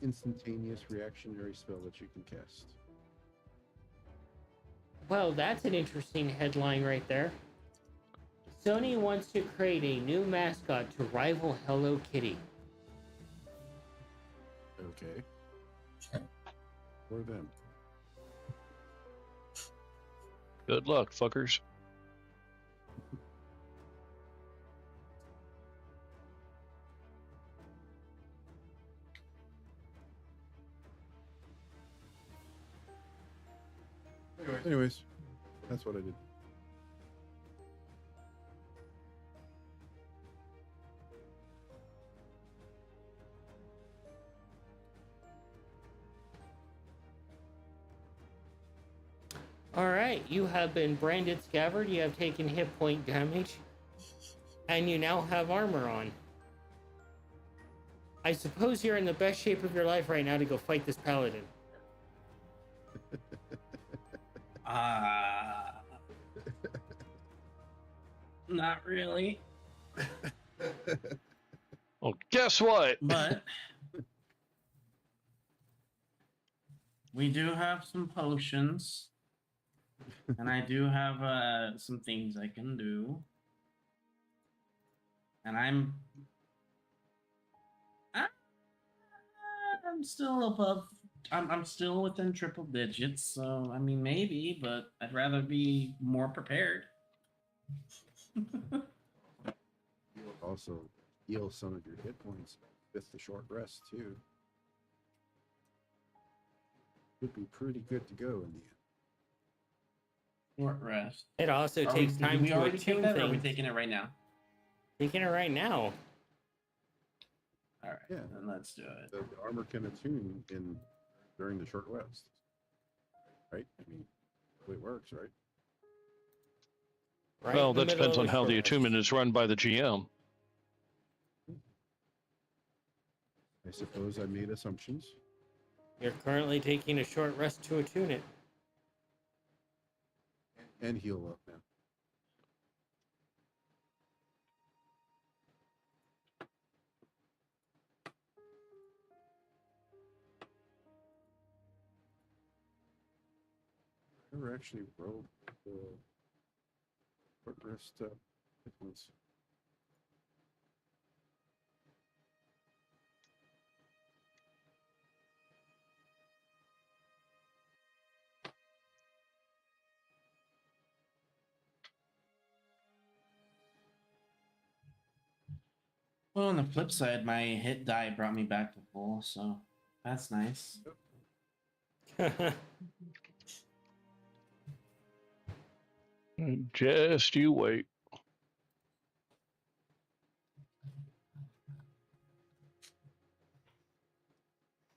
instantaneous reactionary spell that you can cast. Well, that's an interesting headline right there. Sony wants to create a new mascot to rival Hello Kitty. Okay. For them. Good luck, fuckers. Anyways, that's what I did. Alright, you have been branded Scabbard, you have taken hit point damage, and you now have armor on. I suppose you're in the best shape of your life right now to go fight this paladin. Not really. Well, guess what? But we do have some potions. And I do have some things I can do. And I'm still above. I'm still within triple digits, so I mean maybe, but I'd rather be more prepared. You'll also heal some of your hit points with the short rest too. Would be pretty good to go in the end. Short rest. It also Are takes time we to already take attune that, or are we things. taking it right now? Taking it right now. All right, Yeah. then let's do it. The armor can attune during the short rest, right? I mean, the way it works, right? Right Well, in the that middle depends of on a how short the rest. attunement is run by the GM. I suppose I made assumptions. You're currently taking a short rest to attune it. And heal up now. Never actually rolled the short rest hit points. Well, on the flip side, my hit die brought me back to full, so that's nice. Just you wait.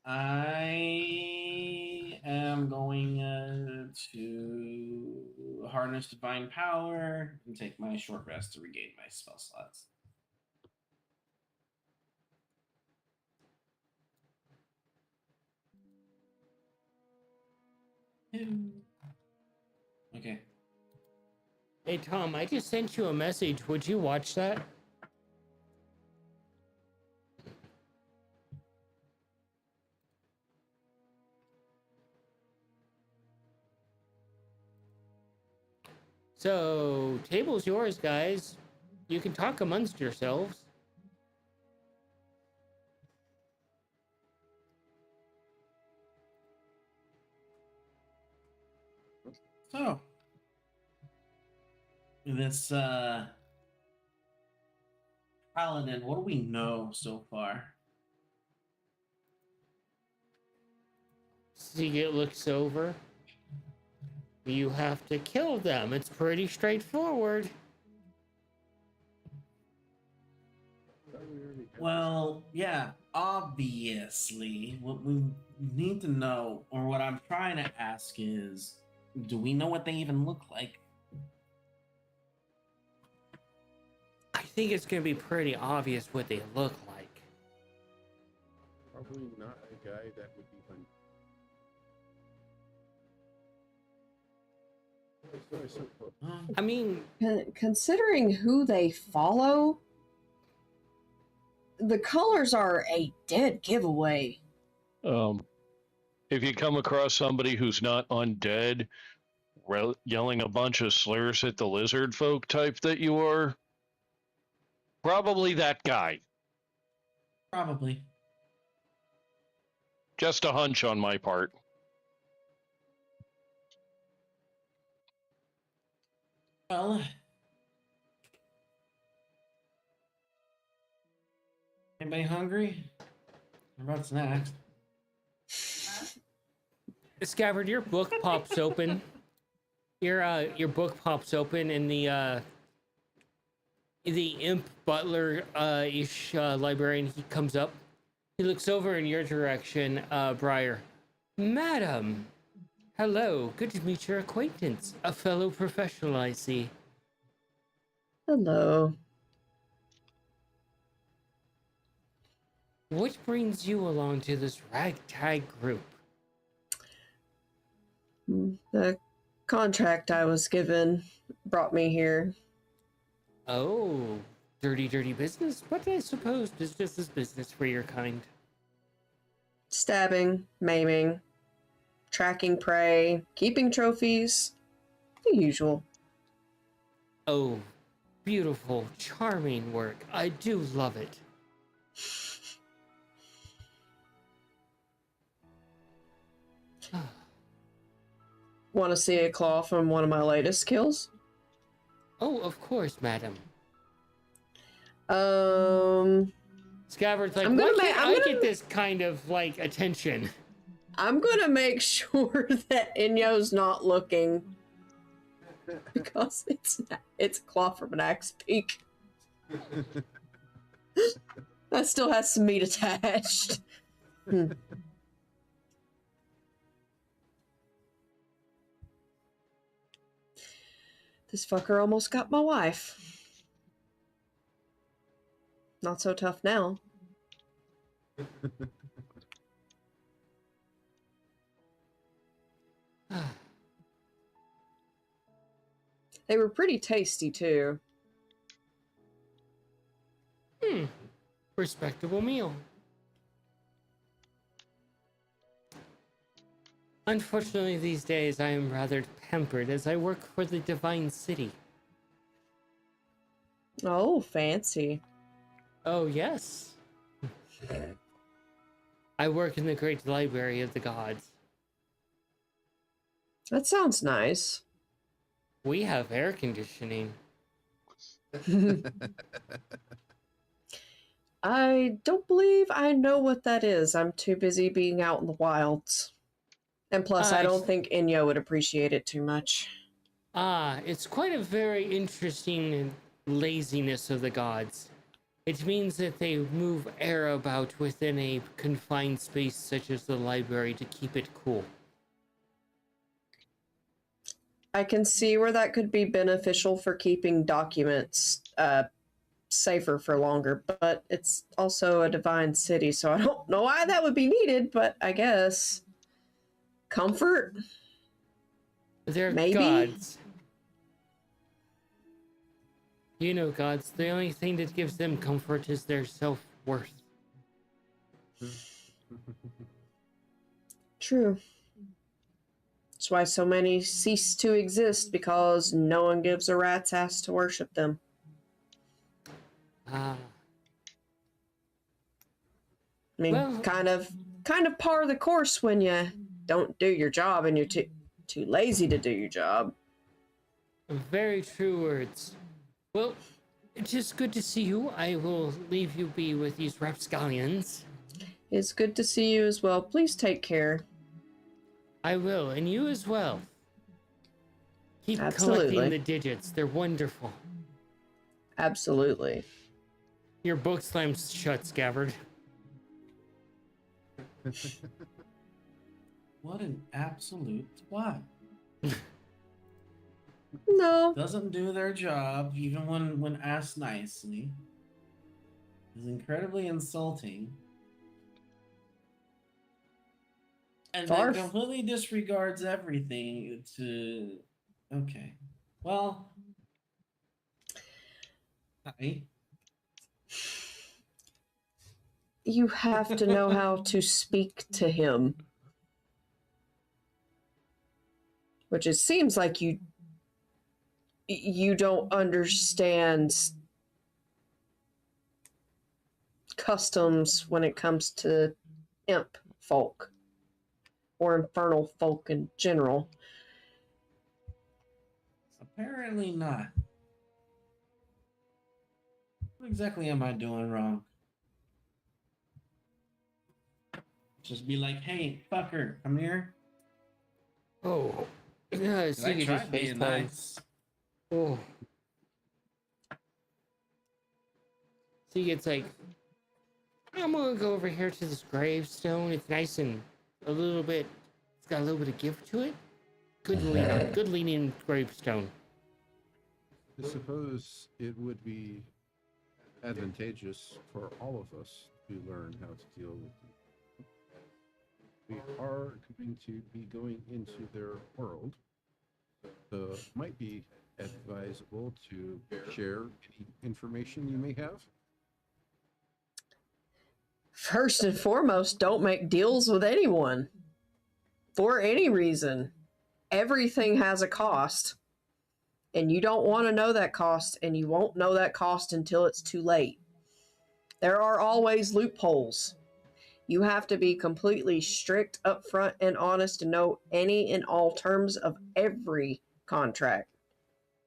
I am going to harness divine power and take my short rest to regain my spell slots. Okay. Hey Tom, I just sent you a message. Would you watch that? So, table's yours, guys. You can talk amongst yourselves. So, this paladin, what do we know so far? Seagate looks over. You have to kill them. It's pretty straightforward. Well, yeah, obviously. What we need to know, or what I'm trying to ask is, do we know what they even look like? I think it's going to be pretty obvious what they look like. Probably not a guy that would be fun. I mean, Considering who they follow, the colors are a dead giveaway. If you come across somebody who's not undead, yelling a bunch of slurs at the lizard folk type that you are, probably that guy. Probably. Just a hunch on my part. Well, anybody hungry? What about snacks? Scabbard, your book pops open. Your book pops open, and the imp butler ish librarian, he comes up. He looks over in your direction, Briar. Madam, hello. Good to meet your acquaintance, a fellow professional, I see. Hello. What brings you along to this ragtag group? The contract I was given brought me here. Oh, dirty, dirty business? But I suppose business is business for your kind. Stabbing, maiming, tracking prey, keeping trophies. The usual. Oh, beautiful, charming work. I do love it. Want to see a claw from one of my latest kills? Oh, of course, madam. Scabbard's like, why can't I get this kind of, like, attention? I'm gonna make sure that Inyo's not looking. Because it's a claw from an axe peak. That still has some meat attached. This fucker almost got my wife. Not so tough now. They were pretty tasty too. Respectable meal. Unfortunately, these days I am rather pampered as I work for the Divine City. Oh, fancy. Oh, yes. I work in the great library of the gods. That sounds nice. We have air conditioning. I don't believe I know what that is. I'm too busy being out in the wilds. And plus, I don't think Inyo would appreciate it too much. It's quite a very interesting laziness of the gods. It means that they move air about within a confined space such as the library to keep it cool. I can see where that could be beneficial for keeping documents safer for longer, but it's also a divine city, so I don't know why that would be needed, but I guess. Comfort? They're maybe? gods. You know, gods, the only thing that gives them comfort is their self-worth. True. That's why so many cease to exist, because no one gives a rat's ass to worship them. I mean, well, kind of par of the course when you don't do your job and you're too lazy to do your job. very true words. Well, it is good to see you. I will leave you be with these rapscallions. It's good to see you as well. Please take care. I will, and you as well. Keep Absolutely. collecting the digits. They're wonderful. Absolutely. Your book slams shut, Scabbard. What an absolute twat. No. Doesn't do their job, even when asked nicely. Is incredibly insulting. And then completely disregards everything to... Okay. Well... Hi. You have to know how to speak to him. Which it seems like you don't understand customs when it comes to imp folk or infernal folk in general. Apparently not. What exactly am I doing wrong? Just be like, hey, fucker, come here. Oh, yeah, Did I try being nice? Oh. See, it's like, I'm gonna go over here to this gravestone. It's nice and a little bit, it's got a little bit of gift to it. Good leaning gravestone. I suppose it would be advantageous for all of us to learn how to deal with you. We are going to be going into their world, so it might be advisable to share any information you may have. First and foremost, don't make deals with anyone. For any reason. Everything has a cost. And you don't want to know that cost, and you won't know that cost until it's too late. There are always loopholes. You have to be completely strict, upfront, and honest to know any and all terms of every contract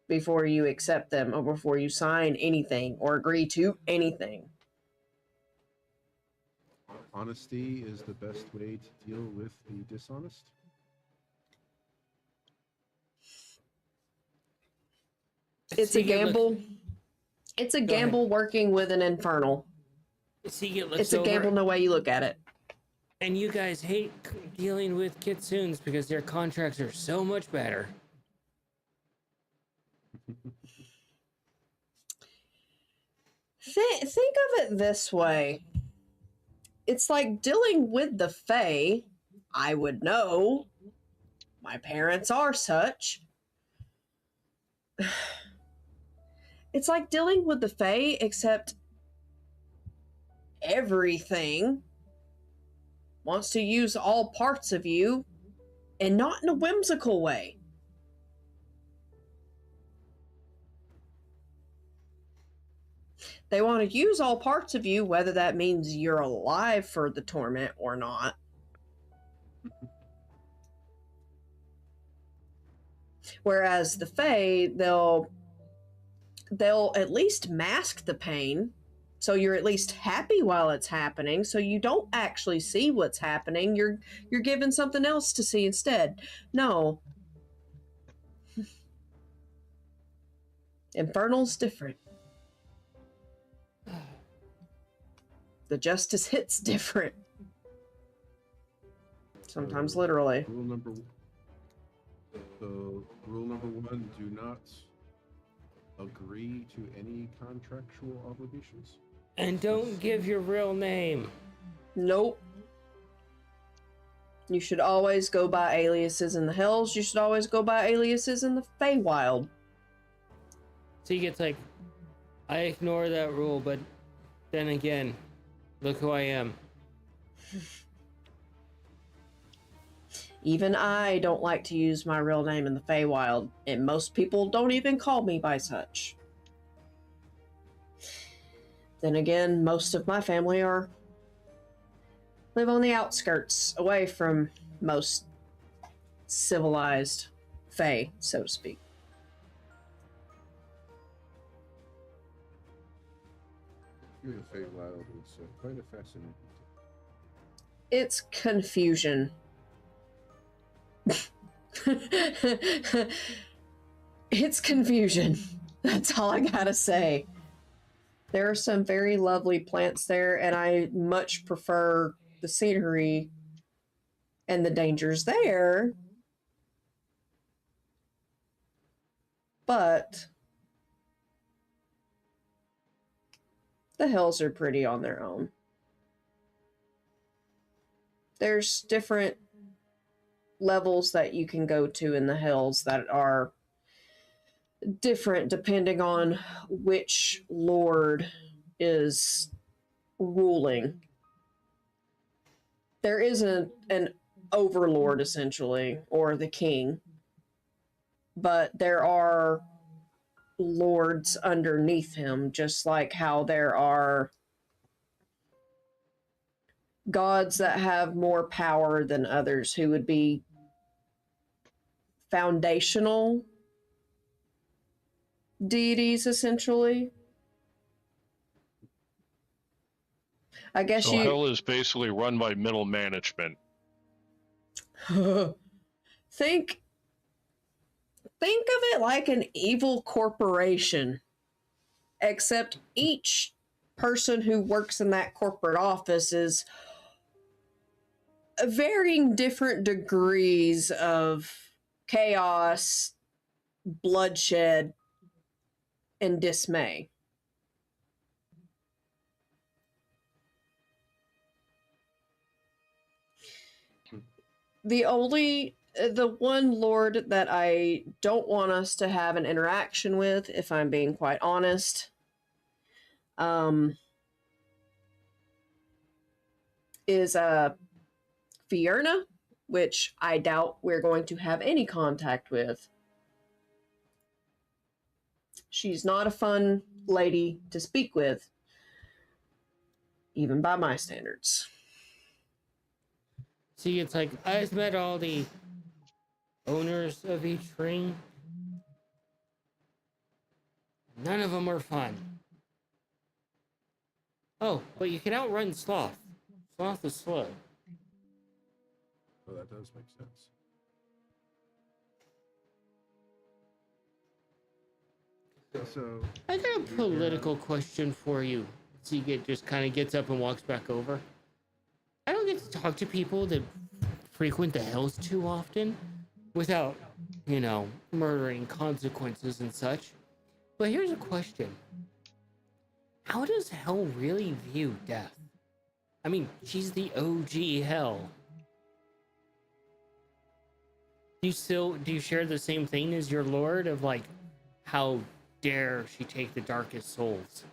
before you accept them or before you sign anything or agree to anything. Honesty is the best way to deal with the dishonest. It's a gamble. It's a Go ahead. gamble working with an infernal. Seagate looks It's a over, gamble no way you look at it. and you guys hate dealing with kitsunes because their contracts are so much better. Think of it this way. It's like dealing with the Fae. I would know. My parents are such. It's like dealing with the Fae, except everything wants to use all parts of you, and not in a whimsical way. They want to use all parts of you, whether that means you're alive for the torment or not. Whereas the Fae, they'll at least mask the pain, so you're at least happy while it's happening, so you don't actually see what's happening. You're given something else to see instead. No. Infernal's different. The justice hits different. Sometimes literally. Rule number one, do not agree to any contractual obligations. And don't give your real name. Nope. You should always go by aliases in the Hells. You should always go by aliases in the Feywild. Seagate's like, I ignore that rule, but then again, look who I am. Even I don't like to use my real name in the Feywild, and most people don't even call me by such. Then again, most of my family live on the outskirts, away from most civilized Fey, so to speak. The Feywild is quite a fascinating. It's confusion. It's confusion. That's all I gotta say. There are some very lovely plants there, and I much prefer the scenery and the dangers there. But the hills are pretty on their own. There's different levels that you can go to in the hills that are different depending on which lord is ruling there isn't an overlord essentially, or the king, but there are lords underneath him, just like how there are gods that have more power than others who would be foundational deities essentially. I guess So hell is basically run by middle management. think of it like an evil corporation, except each person who works in that corporate office is varying different degrees of chaos, bloodshed, and dismay. The one lord that I don't want us to have an interaction with, if I'm being quite honest, is Fierna, which I doubt we're going to have any contact with. She's not a fun lady to speak with, even by my standards. See, it's like I've met all the owners of each ring. None of them are fun. Oh, but you can outrun Sloth. Sloth is slow. Oh, that does make sense. So I got a political question for you. Seagate just kind of gets up and walks back over. I don't get to talk to people that frequent the hills too often without, murdering consequences and such. But here's a question. How does hell really view death? I mean, she's the OG hell. Do you share the same thing as your lord of like, how dare she take the darkest souls?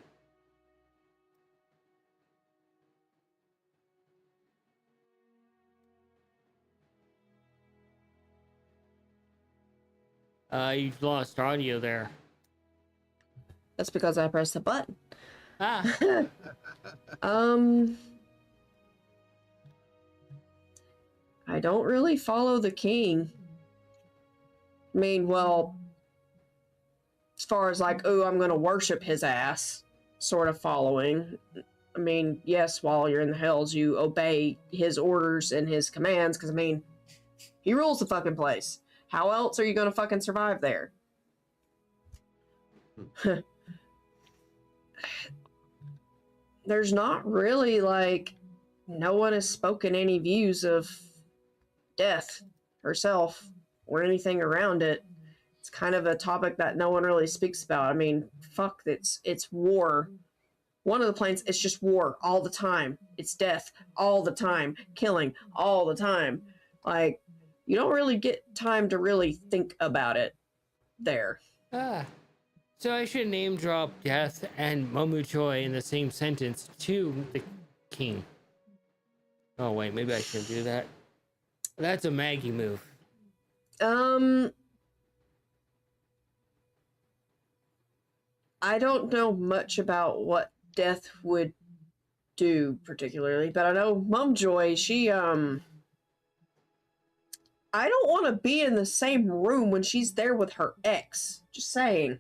You've lost audio there. That's because I pressed the button. Ah. I don't really follow the king. I mean, well, as far as like, oh, I'm going to worship his ass, sort of following. I mean, yes, while you're in the hells, you obey his orders and his commands, because, I mean, he rules the fucking place. How else are you going to fucking survive there? There's not really, like, no one has spoken any views of death herself or anything around it. It's kind of a topic that no one really speaks about. I mean, fuck, it's war. One of the planes, it's just war all the time. It's death all the time. Killing all the time. Like, you don't really get time to really think about it there. So I should name drop death and Momuchoi in the same sentence to the king. Oh wait, maybe I shouldn't do that. That's a Maggie move. I don't know much about what death would do particularly, but I know Mumjoy, she I don't want to be in the same room when she's there with her ex. Just saying.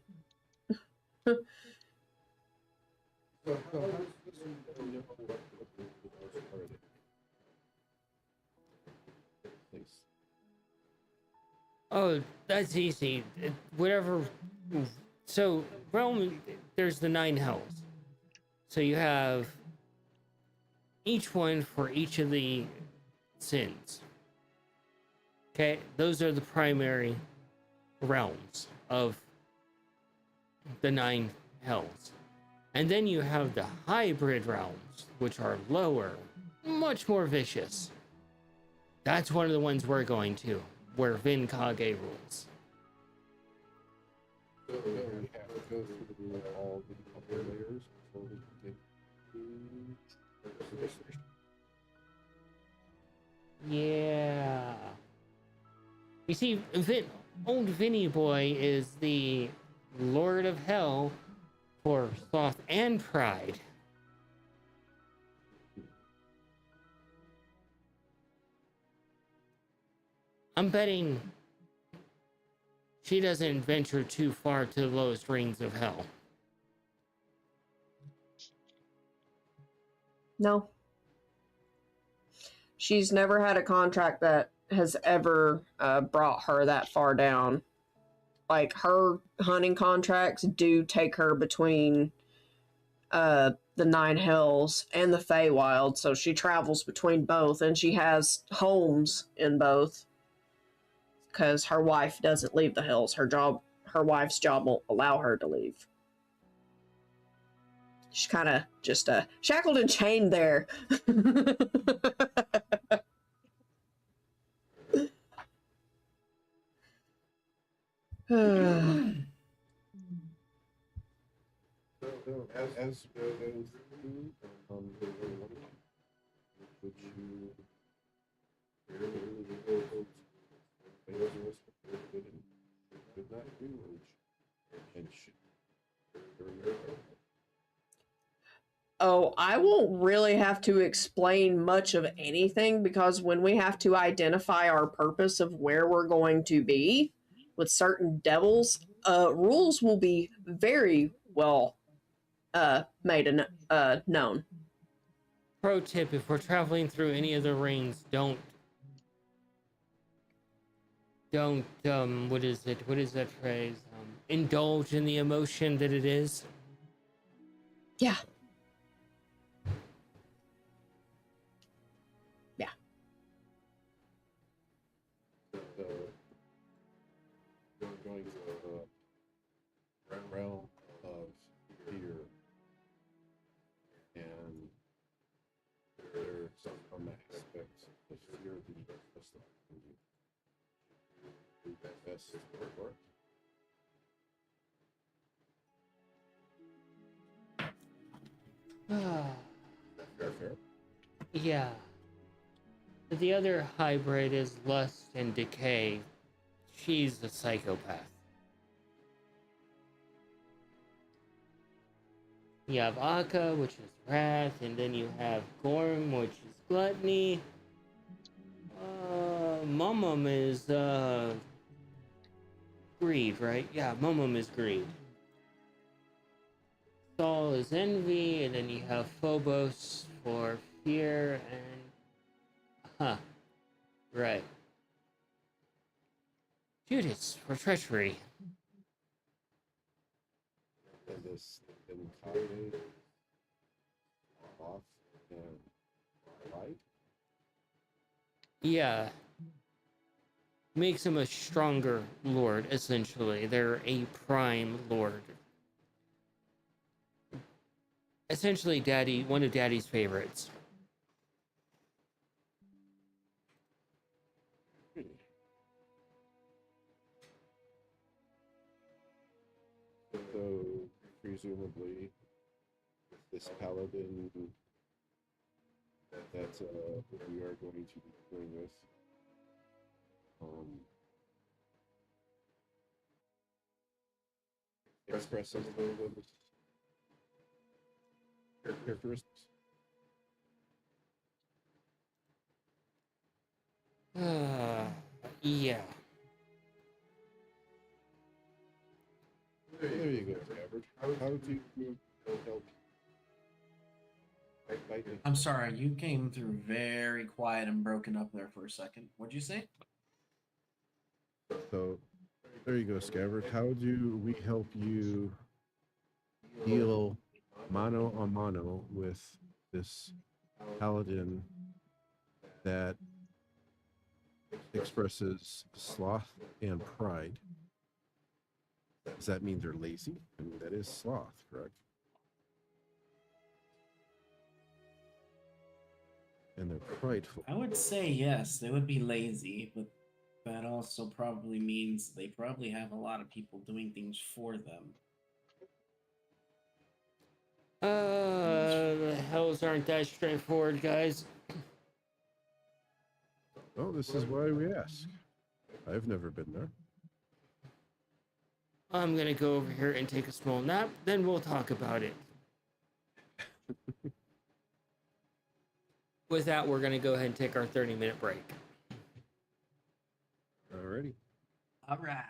Oh, that's easy. Whatever. So, realm, there's the 9 hells. So you have each one for each of the sins. Okay, those are the primary realms of the 9 hells. And then you have the hybrid realms, which are lower, much more vicious. That's one of the ones we're going to, where Vin Kage rules. So we have to go through all the upper layers before we can get to Yeah. You see, old Vinny Boy is the Lord of Hell for sloth and pride. I'm betting she doesn't venture too far to the lowest rings of hell. No. She's never had a contract that has ever brought her that far down. Like, her hunting contracts do take her between the Nine Hells and the Feywild, so she travels between both, and she has homes in both because her wife doesn't leave the hills. Her wife's job won't allow her to leave. She's kind of just shackled and chained there. So, as you go through, would you could not do and should. Oh, I won't really have to explain much of anything because when we have to identify our purpose of where we're going to be with certain devils, rules will be very well made known. Pro tip, if we're traveling through any of the rings, don't what is that phrase? Indulge in the emotion that it is. Yeah. Yeah. Going to the realm of fear, and there are some aspects of fear that you just do best for. Fair. Yeah. The other hybrid is lust and decay. She's a psychopath. You have Akka, which is wrath, and then you have Gorm, which is gluttony. Mumum is greed, right? Yeah, Mumum is greed. Sol is envy, and then you have Phobos for fear and right. Judas for treachery. And this incarnate off and light. Yeah. Makes him a stronger lord, essentially. They're a prime lord. Essentially, one of Daddy's favorites. So, presumably, this paladin that we are going to be dealing with, express some of those characteristics. Yeah. There you go, Gabbard. How do you help? I'm sorry, you came through very quiet and broken up there for a second. What'd you say? So, there you go, Scabbard. How do we help you deal mano a mano with this paladin that expresses sloth and pride? Does that mean they're lazy? I mean, that is sloth, correct? And they're prideful. I would say yes, they would be lazy, but that also probably means they probably have a lot of people doing things for them. The hells aren't that straightforward, guys. Well, this is why we ask. I've never been there. I'm gonna go over here and take a small nap, then we'll talk about it. With that, we're gonna go ahead and take our 30-minute break. Alrighty. All right.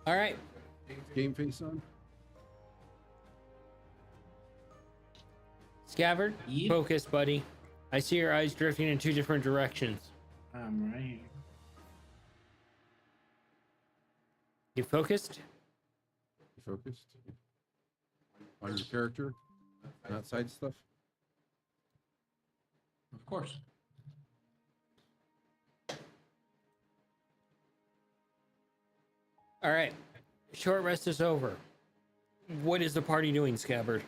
All right. Game face on. Scabbard, Yep. focus, buddy. I see your eyes drifting in two different directions. I'm right here. You focused? You focused on your character, not side stuff. Of course. All right. Short rest is over. What is the party doing, Scabbard?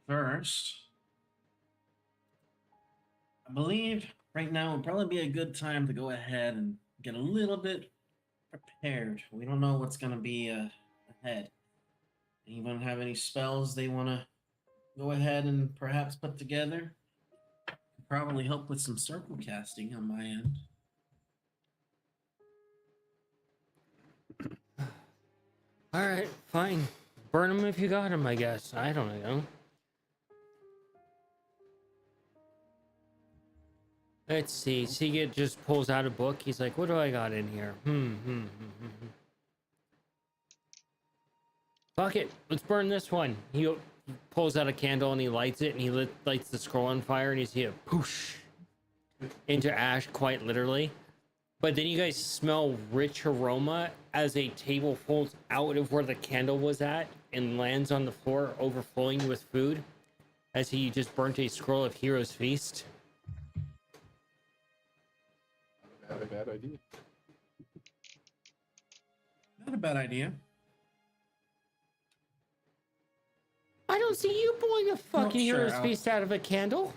First, I believe right now would probably be a good time to go ahead and get a little bit prepared. We don't know what's going to be ahead. Anyone have any spells they want to go ahead and perhaps put together? Could probably help with some circle casting on my end. All right, fine. Burn them if you got them, I guess. I don't know. Let's see. Seagate just pulls out a book. He's like, what do I got in here? Fuck it. Let's burn this one. He pulls out a candle and he lights it and he lights the scroll on fire and you see it poosh into ash, quite literally. But then you guys smell rich aroma as a table folds out of where the candle was at and lands on the floor, overflowing with food, as he just burnt a scroll of Hero's Feast. Not a bad idea. Not a bad idea. I don't see you pulling a fucking sure, Hero's I'll- Feast out of a candle.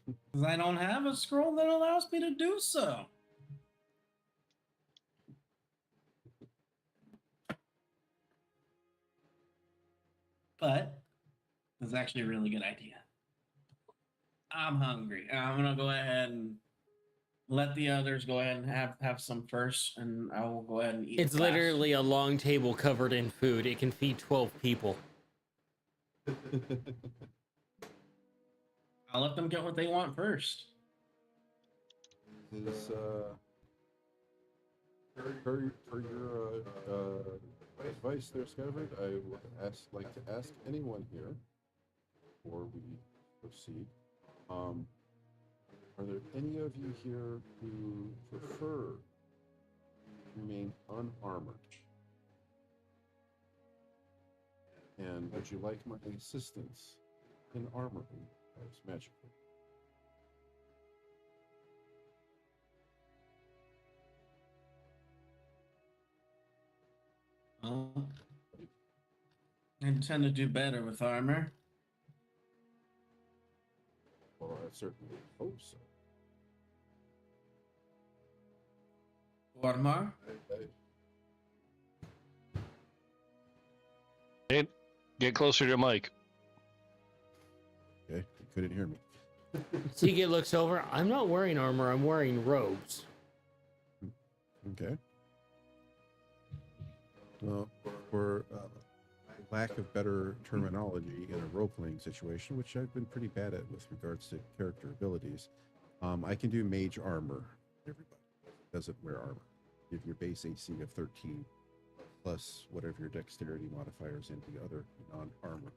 Because I don't have a scroll that allows me to do so. But it's actually a really good idea. I'm hungry. I'm gonna go ahead and let the others go ahead and have some first, and I will go ahead and eat. It's last. literally a long table covered in food. It can feed 12 people. I'll let them get what they want Is for your advice there, Scabbard, I would like to ask anyone here before we proceed. Are there any of you here who prefer to remain unarmored? And would you like my assistance in armoring as magically? Well, I tend to do better with armor. Well, I certainly hope so. Warmar? Hey, get closer to the mic. Okay, you couldn't hear me. Seagate looks over. I'm not wearing armor. I'm wearing robes. Okay. Well, for lack of better terminology in a role-playing situation, which I've been pretty bad at with regards to character abilities, I can do mage armor. Everybody doesn't wear armor. Give your base AC of 13 plus whatever your dexterity modifiers and the other non-armor.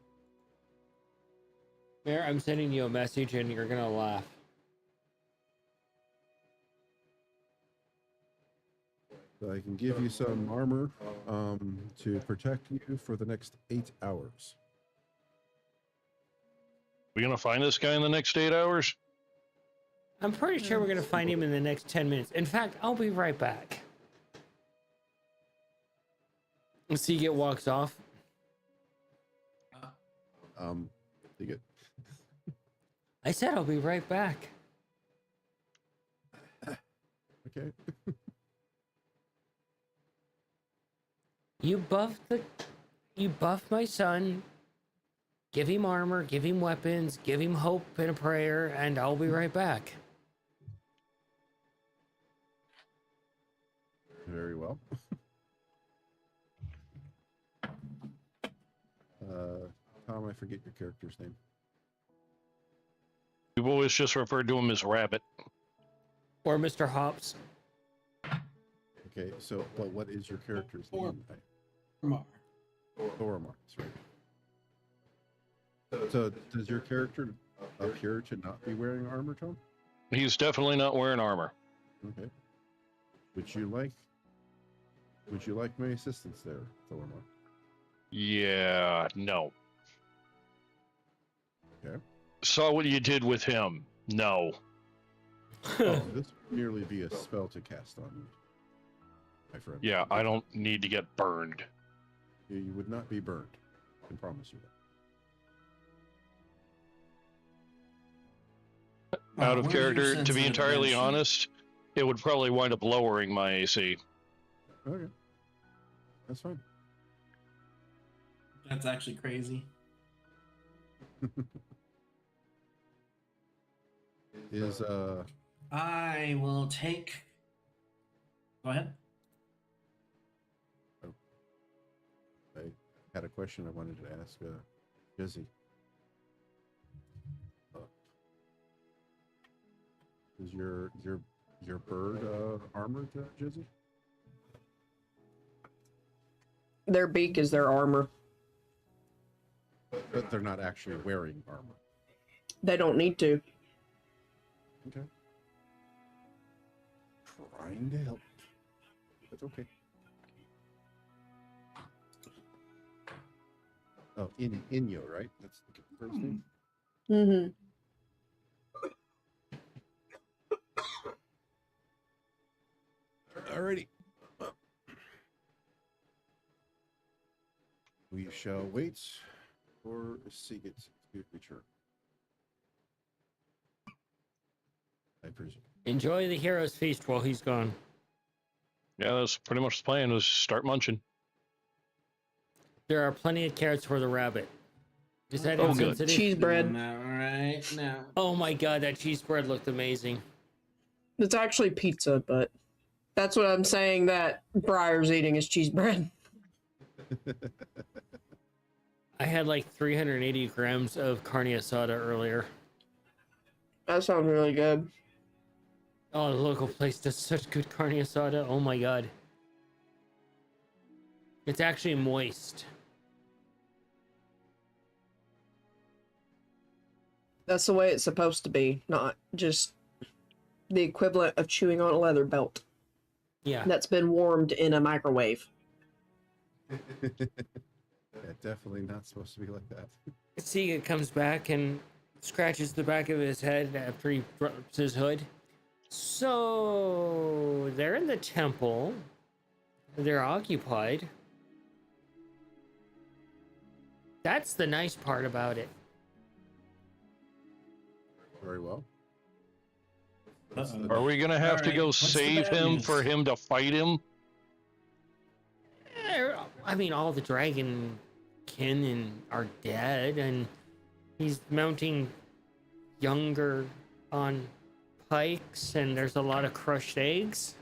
Mayor, I'm sending you a message and you're gonna laugh. So I can give you some armor to protect you for the next 8 hours. We gonna find this guy in the next 8 hours? I'm pretty sure we're gonna find him in the next 10 minutes. In fact, I'll be right back. Seagate walks off. You get I said I'll be right back. okay. You buff my son. Give him armor, give him weapons, give him hope and a prayer, and I'll be right back. Very well. Tom, I forget your character's name. We've always just referred to him as Rabbit. Or Mr. Hops. Okay, so, but what is your character's Or- name? Mar. Thoramar, that's right. So, does your character appear to not be wearing armor, Tom? He's definitely not wearing armor. Okay. Would you like my assistance there, Thoramar? Yeah, no. Okay. Saw what you did with him. No. Oh, this would merely be a spell to cast on you, my friend. Yeah, I don't need to get burned. You would not be burned. I can promise you that. Out of Where's your character, sense to be of entirely adventure? honest, it would probably wind up lowering my AC. Okay. That's fine. That's actually crazy. Is I will take. Go ahead. I had a question I wanted to ask Jizzy. Is your bird armored, Jizzy? Their beak is their armor. But they're not actually wearing armor. They don't need to. Okay. Trying to help. That's okay. Oh, Inyo, right? That's the first name. Mm-hmm. Alrighty. We shall wait for Seagate to return. I presume. Enjoy the hero's feast while he's gone. Yeah, that's pretty much the plan, was start munching. There are plenty of carrots for the rabbit. Is that Oh, good. insensitive? Cheese bread. All right now. Oh my god, that cheese bread looked amazing. It's actually pizza, but that's what I'm saying that Briar's eating is cheese bread. I had like 380 grams of carne asada earlier. That sounds really good. Oh, the local place does such good carne asada. Oh my god. It's actually moist. That's the way it's supposed to be, not just the equivalent of chewing on a leather belt Yeah. that's been warmed in a microwave. Yeah, definitely not supposed to be like that. Sega comes back and scratches the back of his head after he drops his hood. So they're in the temple. They're occupied. That's the nice part about it. Very well. Uh-oh. Are we gonna have to Alright, go what's the save bad him news? for him to fight him? I mean, all the dragon kin and are dead, and he's mounting younger on pikes, and there's a lot of crushed eggs.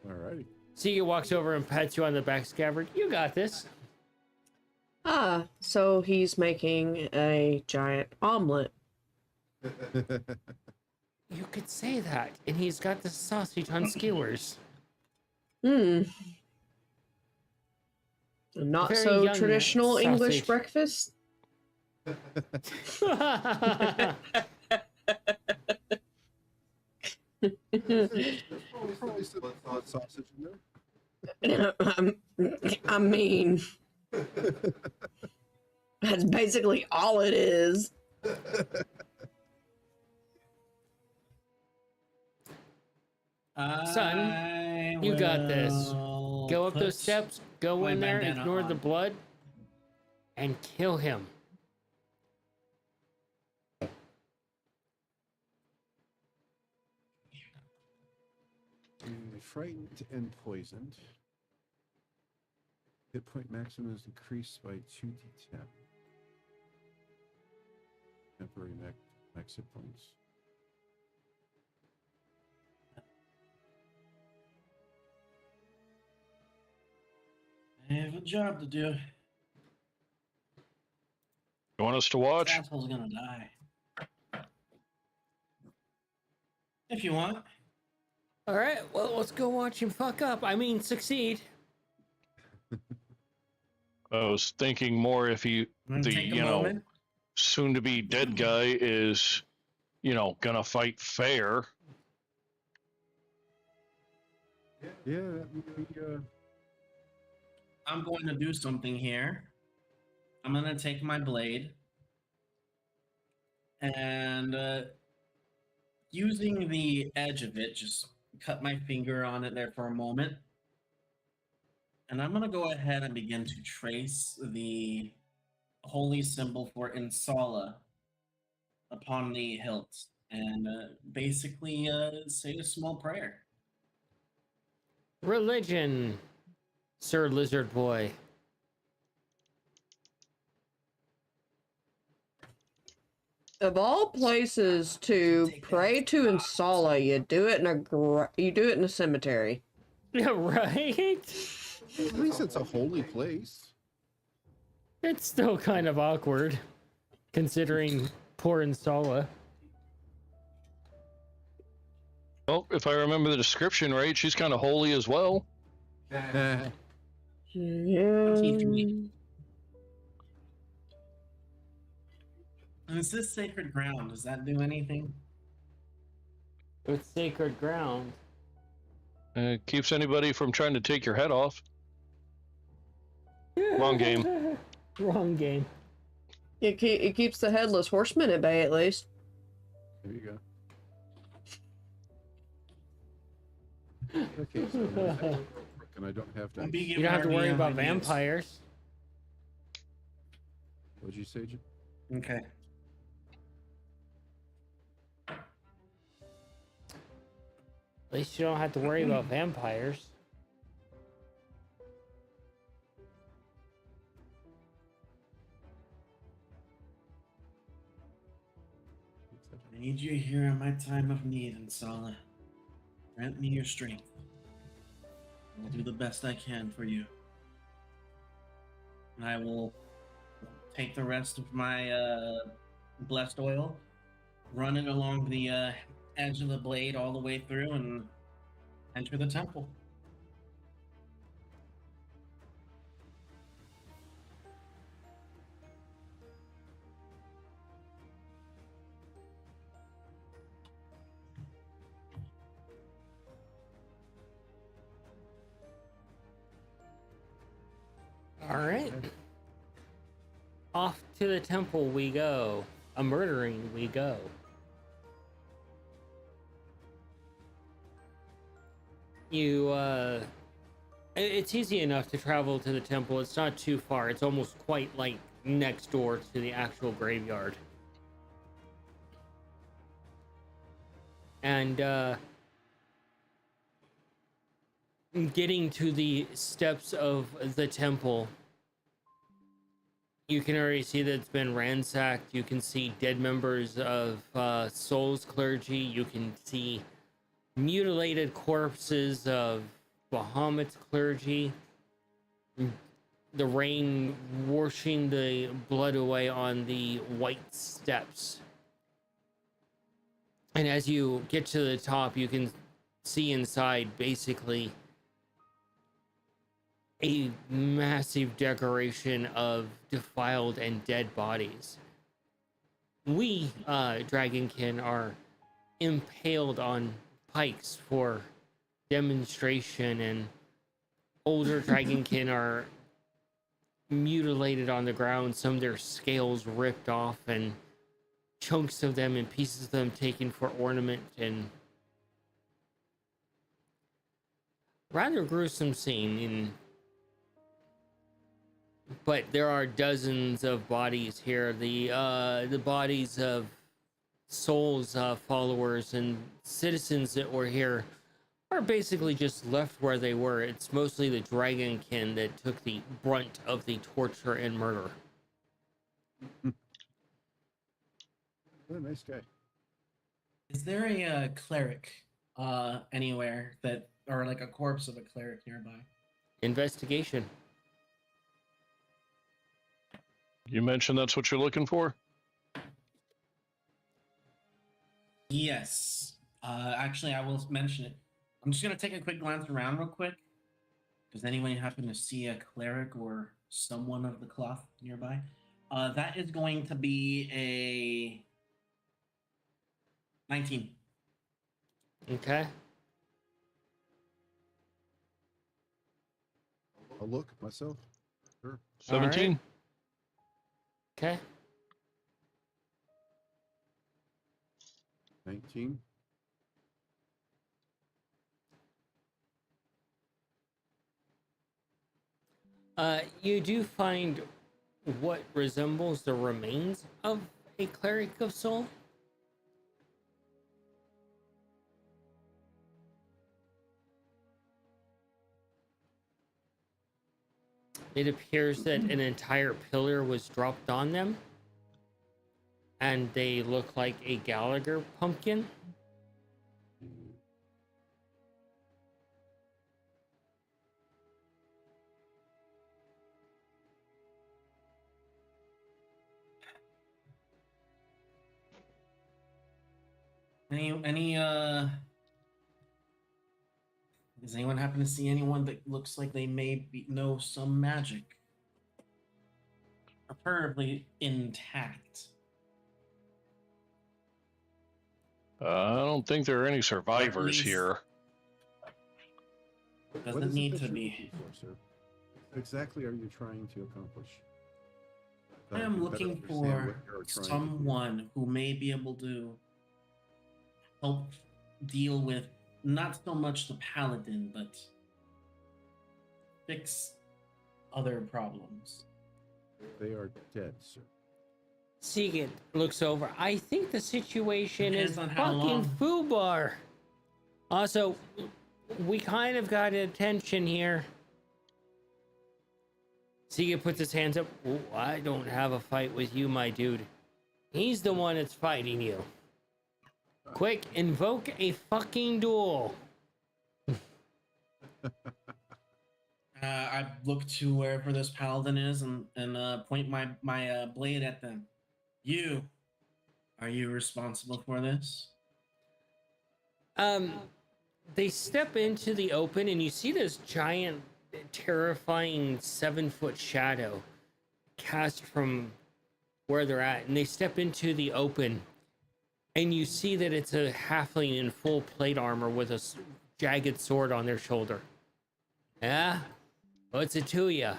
Alrighty. Sega walks over and pats you on the back, Scabbard. You got this. Ah, so he's making a giant omelet. You could say that. And he's got the sausage on skewers. Hmm. A not Very so young traditional English sausage. breakfast. Probably some hot sausage in there. I mean, that's basically all it is. Son, you got this. will Go up put those steps, go my in there, bandana ignore the on. blood, and kill him. Frightened and poisoned. Hit point maximum is increased by 2d10. Temporary max hit points. I have a job to do. You want us to This watch? asshole's gonna die. If you want. All right, well, let's go watch him fuck up. I mean, succeed. I was thinking more if he, I'm gonna the, take a you know, moment. soon to be dead guy is, gonna fight fair. Yeah, that would be, I'm going to do something here. I'm gonna take my blade and using the edge of it, just cut my finger on it there for a moment. And I'm gonna go ahead and begin to trace the holy symbol for Insala upon the hilt and basically say a small prayer. Religion, Sir Lizard Boy. Of all places to Take that pray as to God. Insala, you do it in a cemetery. Yeah, right? at least it's a holy place. It's still kind of awkward, considering poor Insala. Well, if I remember the description right, she's kind of holy as well. Yeah. T3. And is this sacred ground? Does that do anything? It's sacred ground. It keeps anybody from trying to take your head off. Wrong game. Wrong game. It keeps the headless horseman at bay, at least. There you go. Okay, so I'm gonna have to go quick, and I don't have Don't to. be You giving don't have to RB worry about ideas. vampires. What'd you say, Jim? Okay. At least you don't have to worry about vampires. I need you here in my time of need, Insala. Grant me your strength. I'll do the best I can for you. And I will take the rest of my blessed oil, run it along the edge of the blade all the way through, and enter the temple. All right. Off to the temple we go. A murdering we go. It's easy enough to travel to the temple. It's not too far. It's almost quite like next door to the actual graveyard. And getting to the steps of the temple, you can already see that it's been ransacked. You can see dead members of Soul's clergy. You can see mutilated corpses of Bahamut's clergy. The rain washing the blood away on the white steps. And as you get to the top, you can see inside basically a massive decoration of defiled and dead bodies. We, Dragonkin, are impaled on pikes for demonstration, and older Dragonkin are mutilated on the ground, some of their scales ripped off, and chunks of them and pieces of them taken for ornament, and rather gruesome scene. But there are dozens of bodies here. The bodies of Soul's followers and citizens that were here are basically just left where they were. It's mostly the Dragonkin that took the brunt of the torture and murder. What a nice guy. Is there a cleric anywhere that, or like a corpse of a cleric nearby? Investigation. You mentioned that's what you're looking for? Yes. Actually, I will mention it. I'm just gonna take a quick glance around real quick. Does anyone happen to see a cleric or someone of the cloth nearby? That is going to be a 19. Okay. I'll look myself. Sure. 17? Okay. 19. You do find what resembles the remains of a cleric of soul. It appears that an entire pillar was dropped on them, and they look like a Gallagher pumpkin. Any does anyone happen to see anyone that looks like they know some magic? Preferably intact. I don't think there are any survivors least- here. What Doesn't is it need that to you're be. looking for, sir? What exactly are you trying to accomplish? I That am can better looking understand for what you're trying to do. someone who may be able to help deal with not so much the paladin, but fix other problems. They are dead, sir. Segan looks over. I think the situation Depends is on how fucking long. foobar. Also, we kind of got attention here. Segan puts his hands up. "Ooh, I don't have a fight with you, my dude. He's the one that's fighting you. Quick, invoke a fucking duel." I look to wherever this paladin is and point my blade at them. Are you responsible for this? They step into the open and you see this giant, terrifying 7-foot shadow cast from where they're at, and they step into the open and you see that it's a halfling in full plate armor with a jagged sword on their shoulder. Yeah? What's it to ya?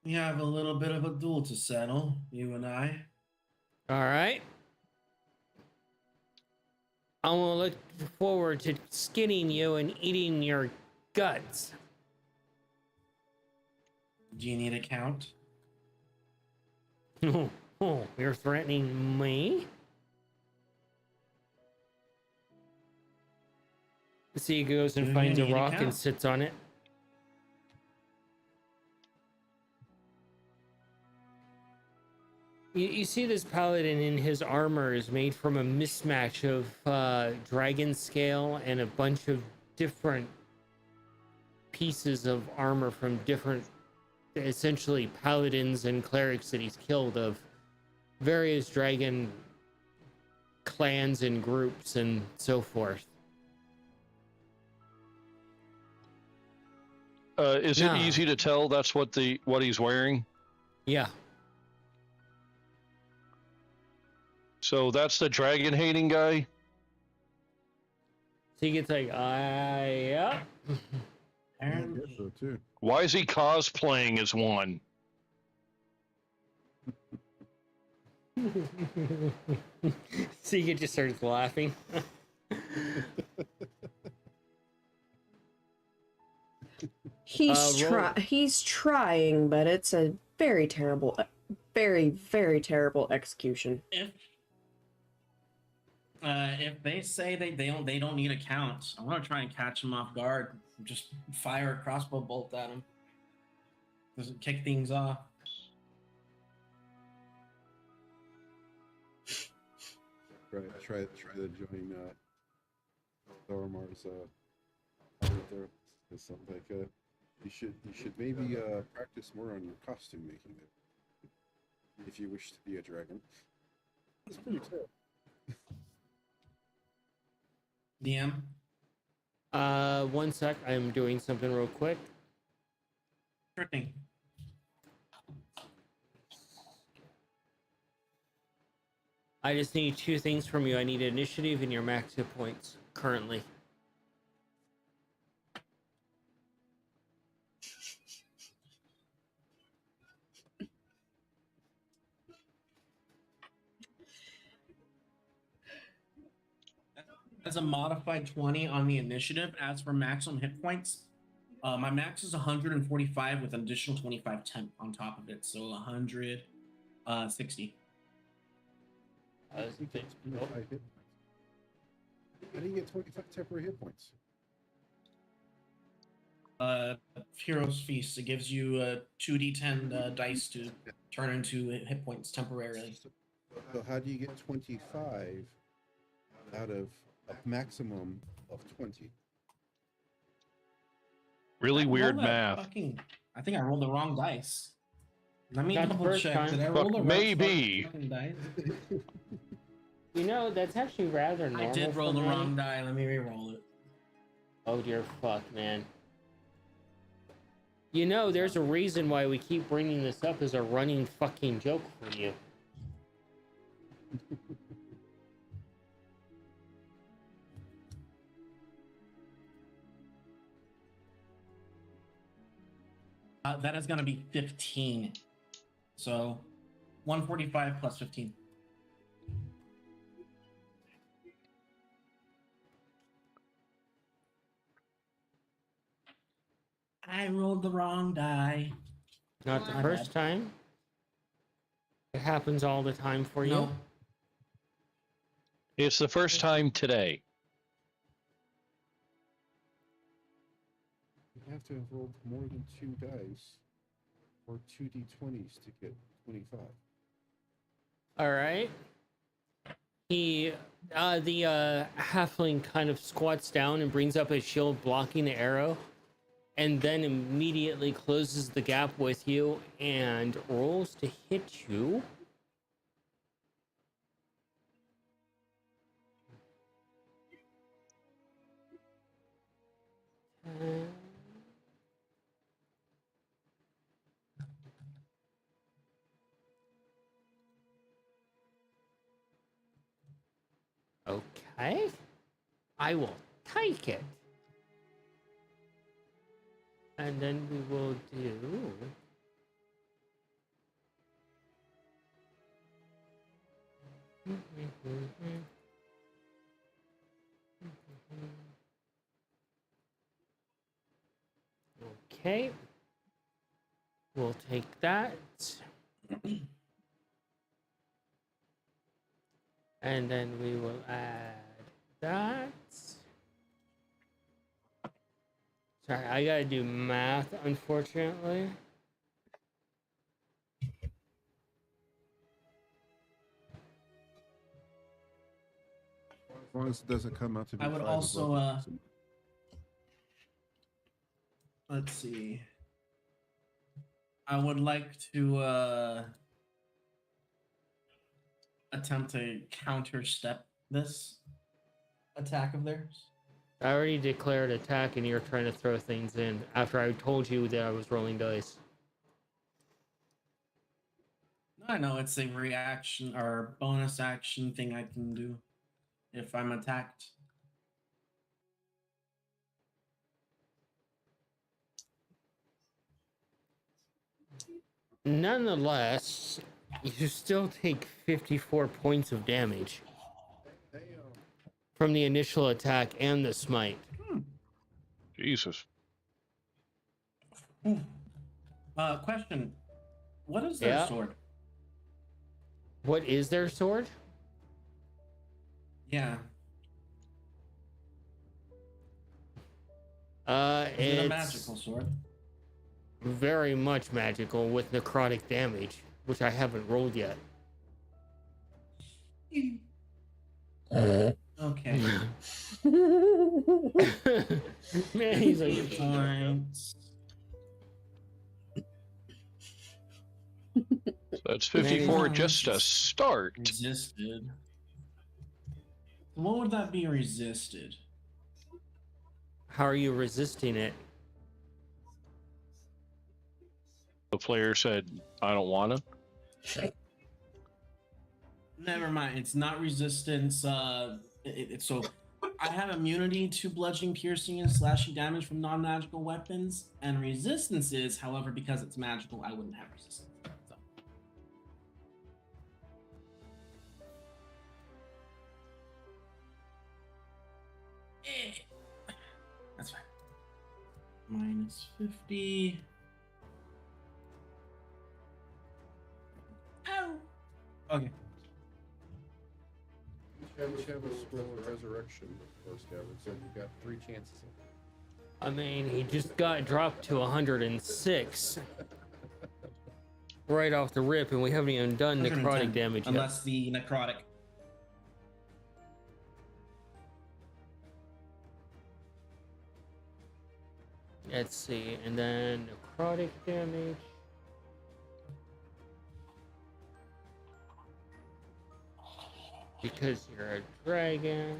We have a little bit of a duel to settle, you and I. All right. I'm gonna look forward to skinning you and eating your guts. Do you need a count? Oh, you're threatening me? See, he goes and Do you finds a need a rock and count? sits on it. You see this paladin in his armor is made from a mismatch of dragon scale and a bunch of different pieces of armor from different, essentially, paladins and clerics that he's killed of various dragon clans and groups and so forth. Is it No. easy to tell that's what he's wearing? Yeah. So that's the dragon hating guy? So he gets like, yeah. I Apparently. guess so too. Why is he cosplaying as one? Segan just starts laughing. roll- He's trying, but it's a very terrible, very, very terrible execution. If they say they don't need a count, I want to try and catch them off guard. Just fire a crossbow bolt at them. Does it kick things off? Try to join Thormar's there is something like you should maybe practice more on your costume making if you wish to be a dragon. It's pretty cool. DM. 1 sec. I'm doing something real quick. Sure thing. I just need 2 things from you. I need initiative and your max hit points currently. As a modified 20 on the initiative. As for maximum hit points, my max is 145 with an additional 25 temp on top of it, so 160. I think that's 25 hit points. How do you get 25 temporary hit points? Hero's Feast. It gives you 2d10 dice to turn into hit points temporarily. So how do you get 25 out of a maximum of 20? Really I weird rolled that math. I think I rolled the wrong dice. Let me Not the double first check. time. Did I roll Fuck, the right maybe. fucking dice? You know, that's actually rather normal. I did roll for the me. wrong die. Let me re-roll it. Oh dear fuck, man. You know, there's a reason why we keep bringing this up as a running fucking joke for you. That is going to be 15. So 145 plus 15. I rolled the wrong die. Not the My first bad. time. It happens all the time for you. No. It's the first time today. You have to have rolled more than 2 dice or 2 d20s to get 25. All right. The halfling kind of squats down and brings up his shield, blocking the arrow, and then immediately closes the gap with you and rolls to hit you. Okay. I will take it. And then we will do... Okay. We'll take that. And then we will add that. Sorry, I gotta do math, unfortunately. As long as it doesn't come out to be I would 5 also, above it. let's see. I would like to attempt to counter step this attack of theirs. I already declared attack and you're trying to throw things in after I told you that I was rolling dice. I know it's a reaction or bonus action thing I can do if I'm attacked. Nonetheless, you still take 54 points of damage from the initial attack and the smite. Jesus. Question. What is their Yeah. sword? What is their sword? Yeah. Is it a It's magical sword? very much magical with necrotic damage, which I haven't rolled yet. Okay. Man, he's like, Points. So that's 54 Man, just to it's start. Resisted. What would that be resisted? how are you resisting it? The player said, I don't want to. Never mind. It's not resistance. So I have immunity to bludgeoning, piercing, and slashing damage from non-magical weapons, and resistance is, however, because it's magical, I wouldn't have resistance. So. That's fine. Minus 50. Ow! Okay. Each have a scroll of resurrection, of course, Gavin, so you've got 3 chances. I mean, he just got dropped to 106 right off the rip, and we haven't even done 110, necrotic damage yet. unless the necrotic. Let's see, and then necrotic damage. Because you're a dragon.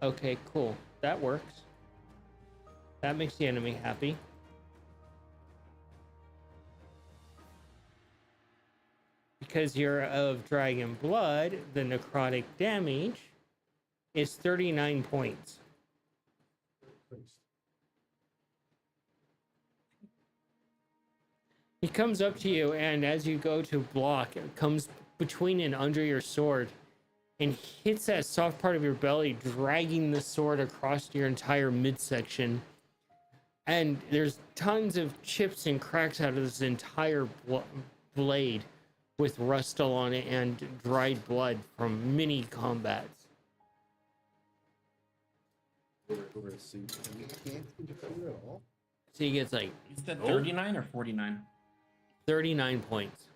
Okay, cool. That works. That makes the enemy happy. Because you're of dragon blood, the necrotic damage is 39 points. He comes up to you, and as you go to block, it comes between and under your sword and hits that soft part of your belly, dragging the sword across your entire midsection. And there's tons of chips and cracks out of this entire blade with rust all on it and dried blood from many combats. You can't interfere at all. So he gets like Is that 39 or 49? 39 points.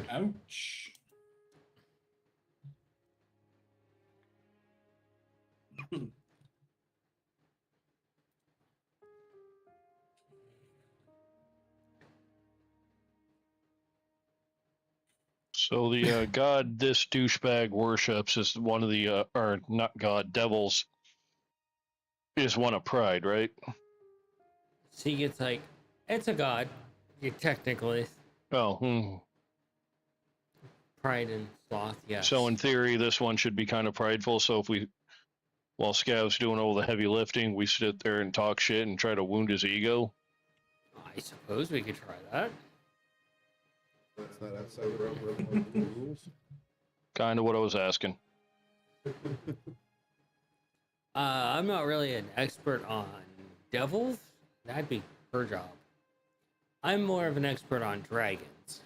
Ouch. So the god this douchebag worships is one of the, or not god, devils, is one of pride, right? So he gets like, it's a god. You technically. Oh, Pride and sloth, yes. So in theory, this one should be kind of prideful. So if we, while Scav's doing all the heavy lifting, we sit there and talk shit and try to wound his ego. I suppose we could try that. That's not outside the realm of the rules. Kind of what I was asking. I'm not really an expert on devils. That'd be her job. I'm more of an expert on dragons.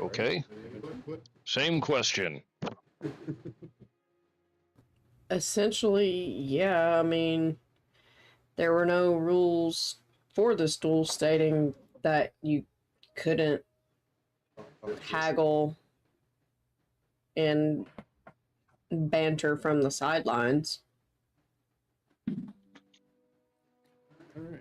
Okay. Same question. Essentially, yeah, I mean, there were no rules for this duel stating that you couldn't haggle and banter from the sidelines. All right.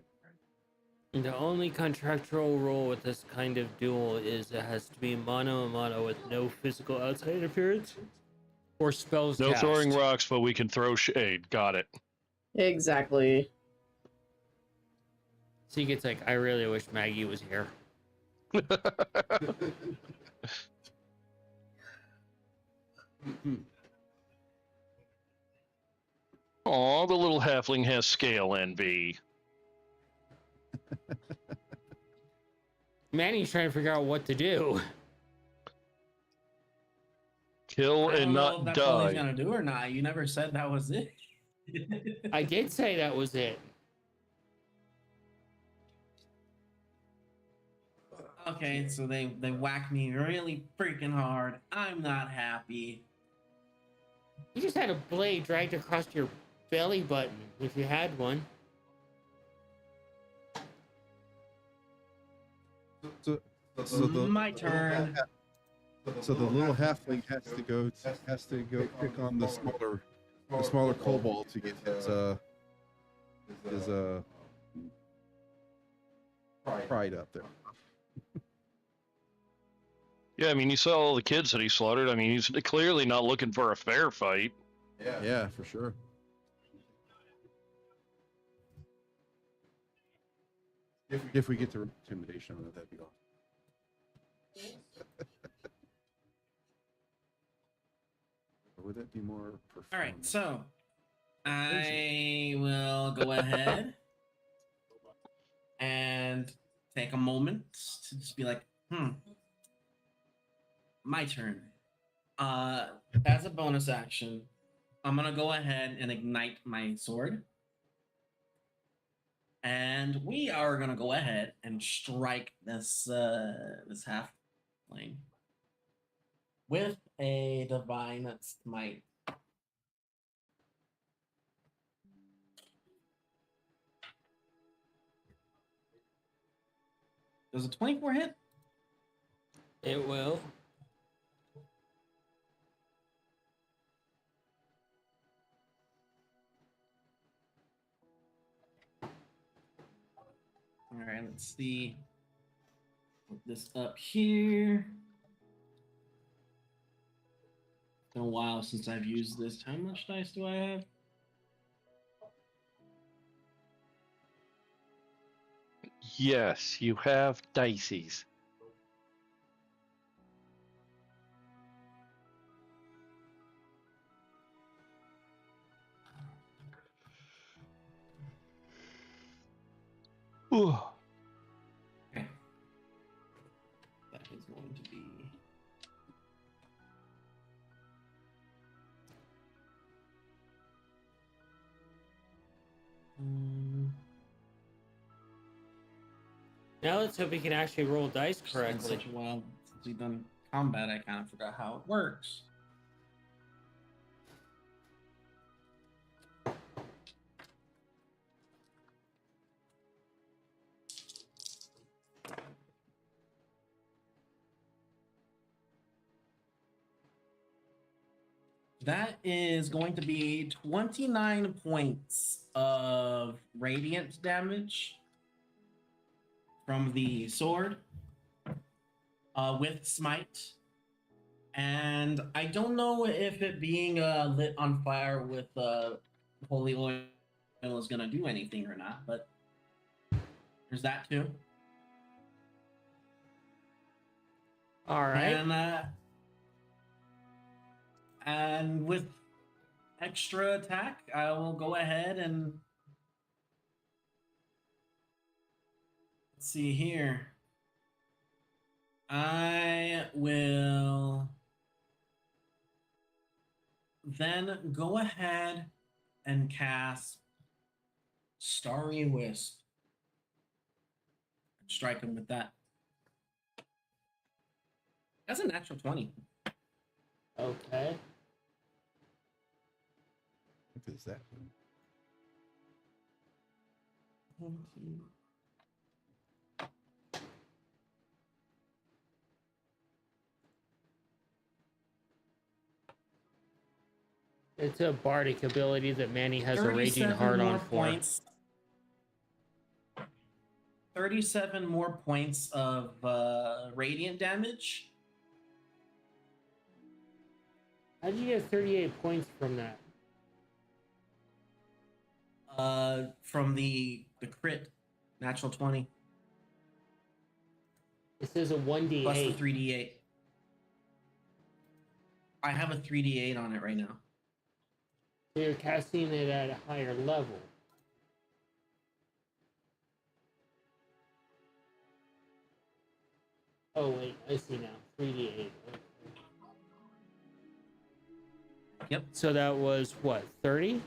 The only contractual rule with this kind of duel is it has to be mano a mano with no physical outside interference or spells No cast. throwing rocks, but we can throw shade. Got it. Exactly. So he gets like, I really wish Maggie was here. Aw, the little halfling has scale envy. Manny's trying to figure out what to do. Kill I don't and know not if that's what he's die. gonna do or not. You never said that was it. I did say that was it. Okay, so they whack me really freaking hard. I'm not happy. You just had a blade dragged across your belly button, if you had one. So My turn. So the little halfling has to go pick on the smaller kobold to get his pride up there. Yeah, I mean, you saw all the kids that he slaughtered. I mean, he's clearly not looking for a fair fight. Yeah, for sure. If we get to intimidation on it, that'd be awesome. Or would that be more All right, performance? so I will go ahead and take a moment to just be like, my turn. As a bonus action, I'm gonna go ahead and ignite my sword. And we are gonna go ahead and strike this halfling with a divine smite. Does a 24 hit? It will. All right, let's see. Put this up here. It's been a while since I've used this. How much dice do I have? Yes, you have dices. Ooh. Okay. That is going to be. Now let's hope we can actually roll dice It's been correctly. such a while since we've done combat, I kind of forgot how it works. That is going to be 29 points of radiant damage from the sword with smite. And I don't know if it being lit on fire with holy oil is going to do anything or not, but there's that too. All right. And with extra attack, I will go ahead and let's see here. I will then go ahead and cast Starry Wisp. Strike him with that. That's a natural 20. Okay. What is that? It's a bardic ability that Manny has a raging 37 hard more on for. points. 37 more points of radiant damage. How did you get 38 points from that? From the crit, natural 20 It says a 1d8. plus the 3d8. I have a 3d8 on it right now. So you're casting it at a higher level. Oh wait, I see now. 3d8. Okay. Yep. So that was what, 30?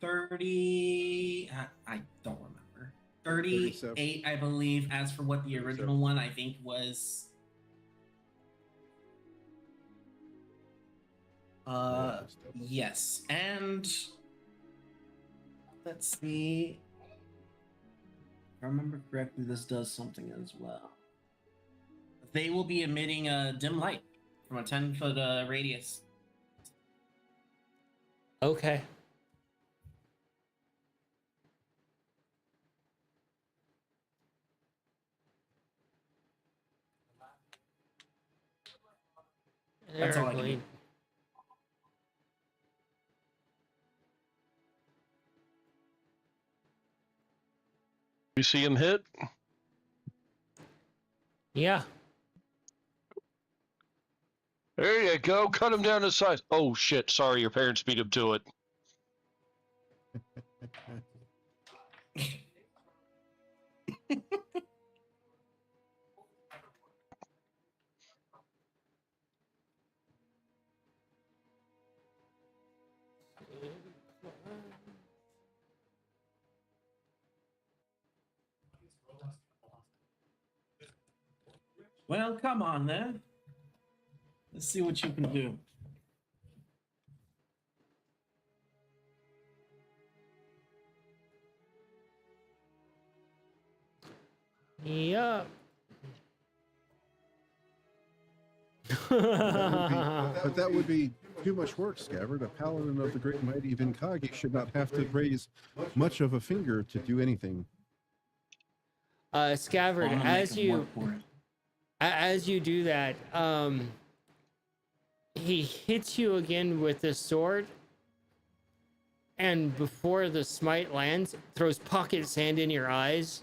30. I don't remember. 38, I believe. As for what the original one, I think was Yes, and let's see. If I remember correctly, this does something as well. They will be emitting a dim light from a 10-foot radius. Okay. That's all I can They're do. You see him hit? Yeah. There you go. Cut him down to size. Oh shit! Sorry, your parents beat him to it. Well, come on then. Let's see what you can do. Yup. But that would be too much work, Scabbard. A paladin of the great and mighty Vinkagi should not have to raise much of a finger to do anything. Scabbard, I'm gonna make as him you work for it. as you do that, he hits you again with the sword, and before the smite lands, throws pocket sand in your eyes,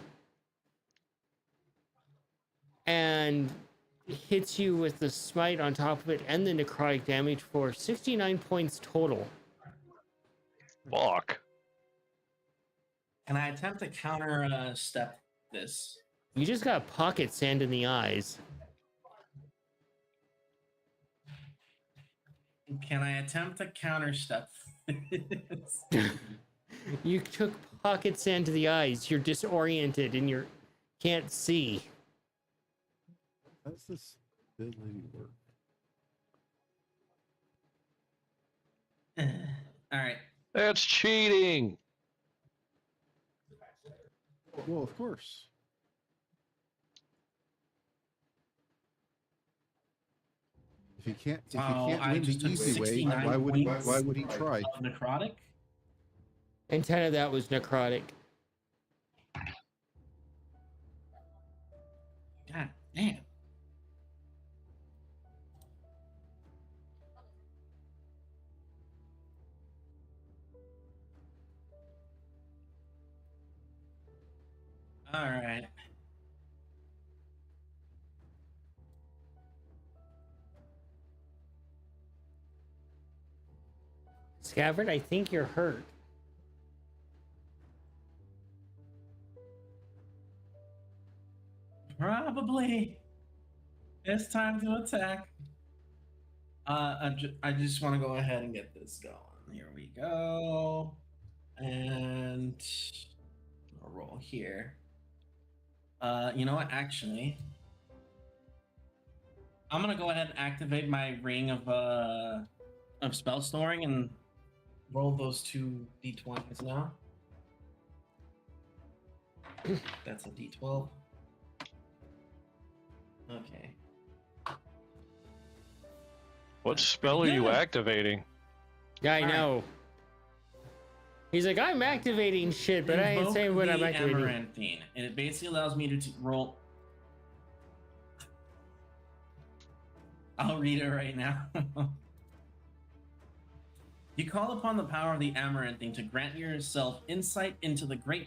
and hits you with the smite on top of it and the necrotic damage for 69 points total. Fuck. Can I attempt to counter step this? You just got pocket sand in the eyes. Can I attempt to counter step this? You took pocket sand to the eyes. You're disoriented and you can't see. How does this ability work? All right. That's cheating. Well, of course. If he can't, I win just the took easy way, 69 why would he? points Why would he try? of necrotic. And 10 of that was necrotic. God damn. All right. Scabbard, I think you're hurt. Probably. It's time to attack. I just want to go ahead and get this going. Here we go. And I'll roll here. You know what? Actually, I'm gonna go ahead and activate my ring of spell storing and roll those 2 d20s now. That's a d12. Okay. What spell are you Yeah. activating? Yeah, I All right. know. He's like, I'm activating shit, but I ain't Invoke saying what the I'm activating. Amaranthine, and it basically allows me to roll. I'll read it right now. You call upon the power of the Amaranthine to grant yourself insight into the great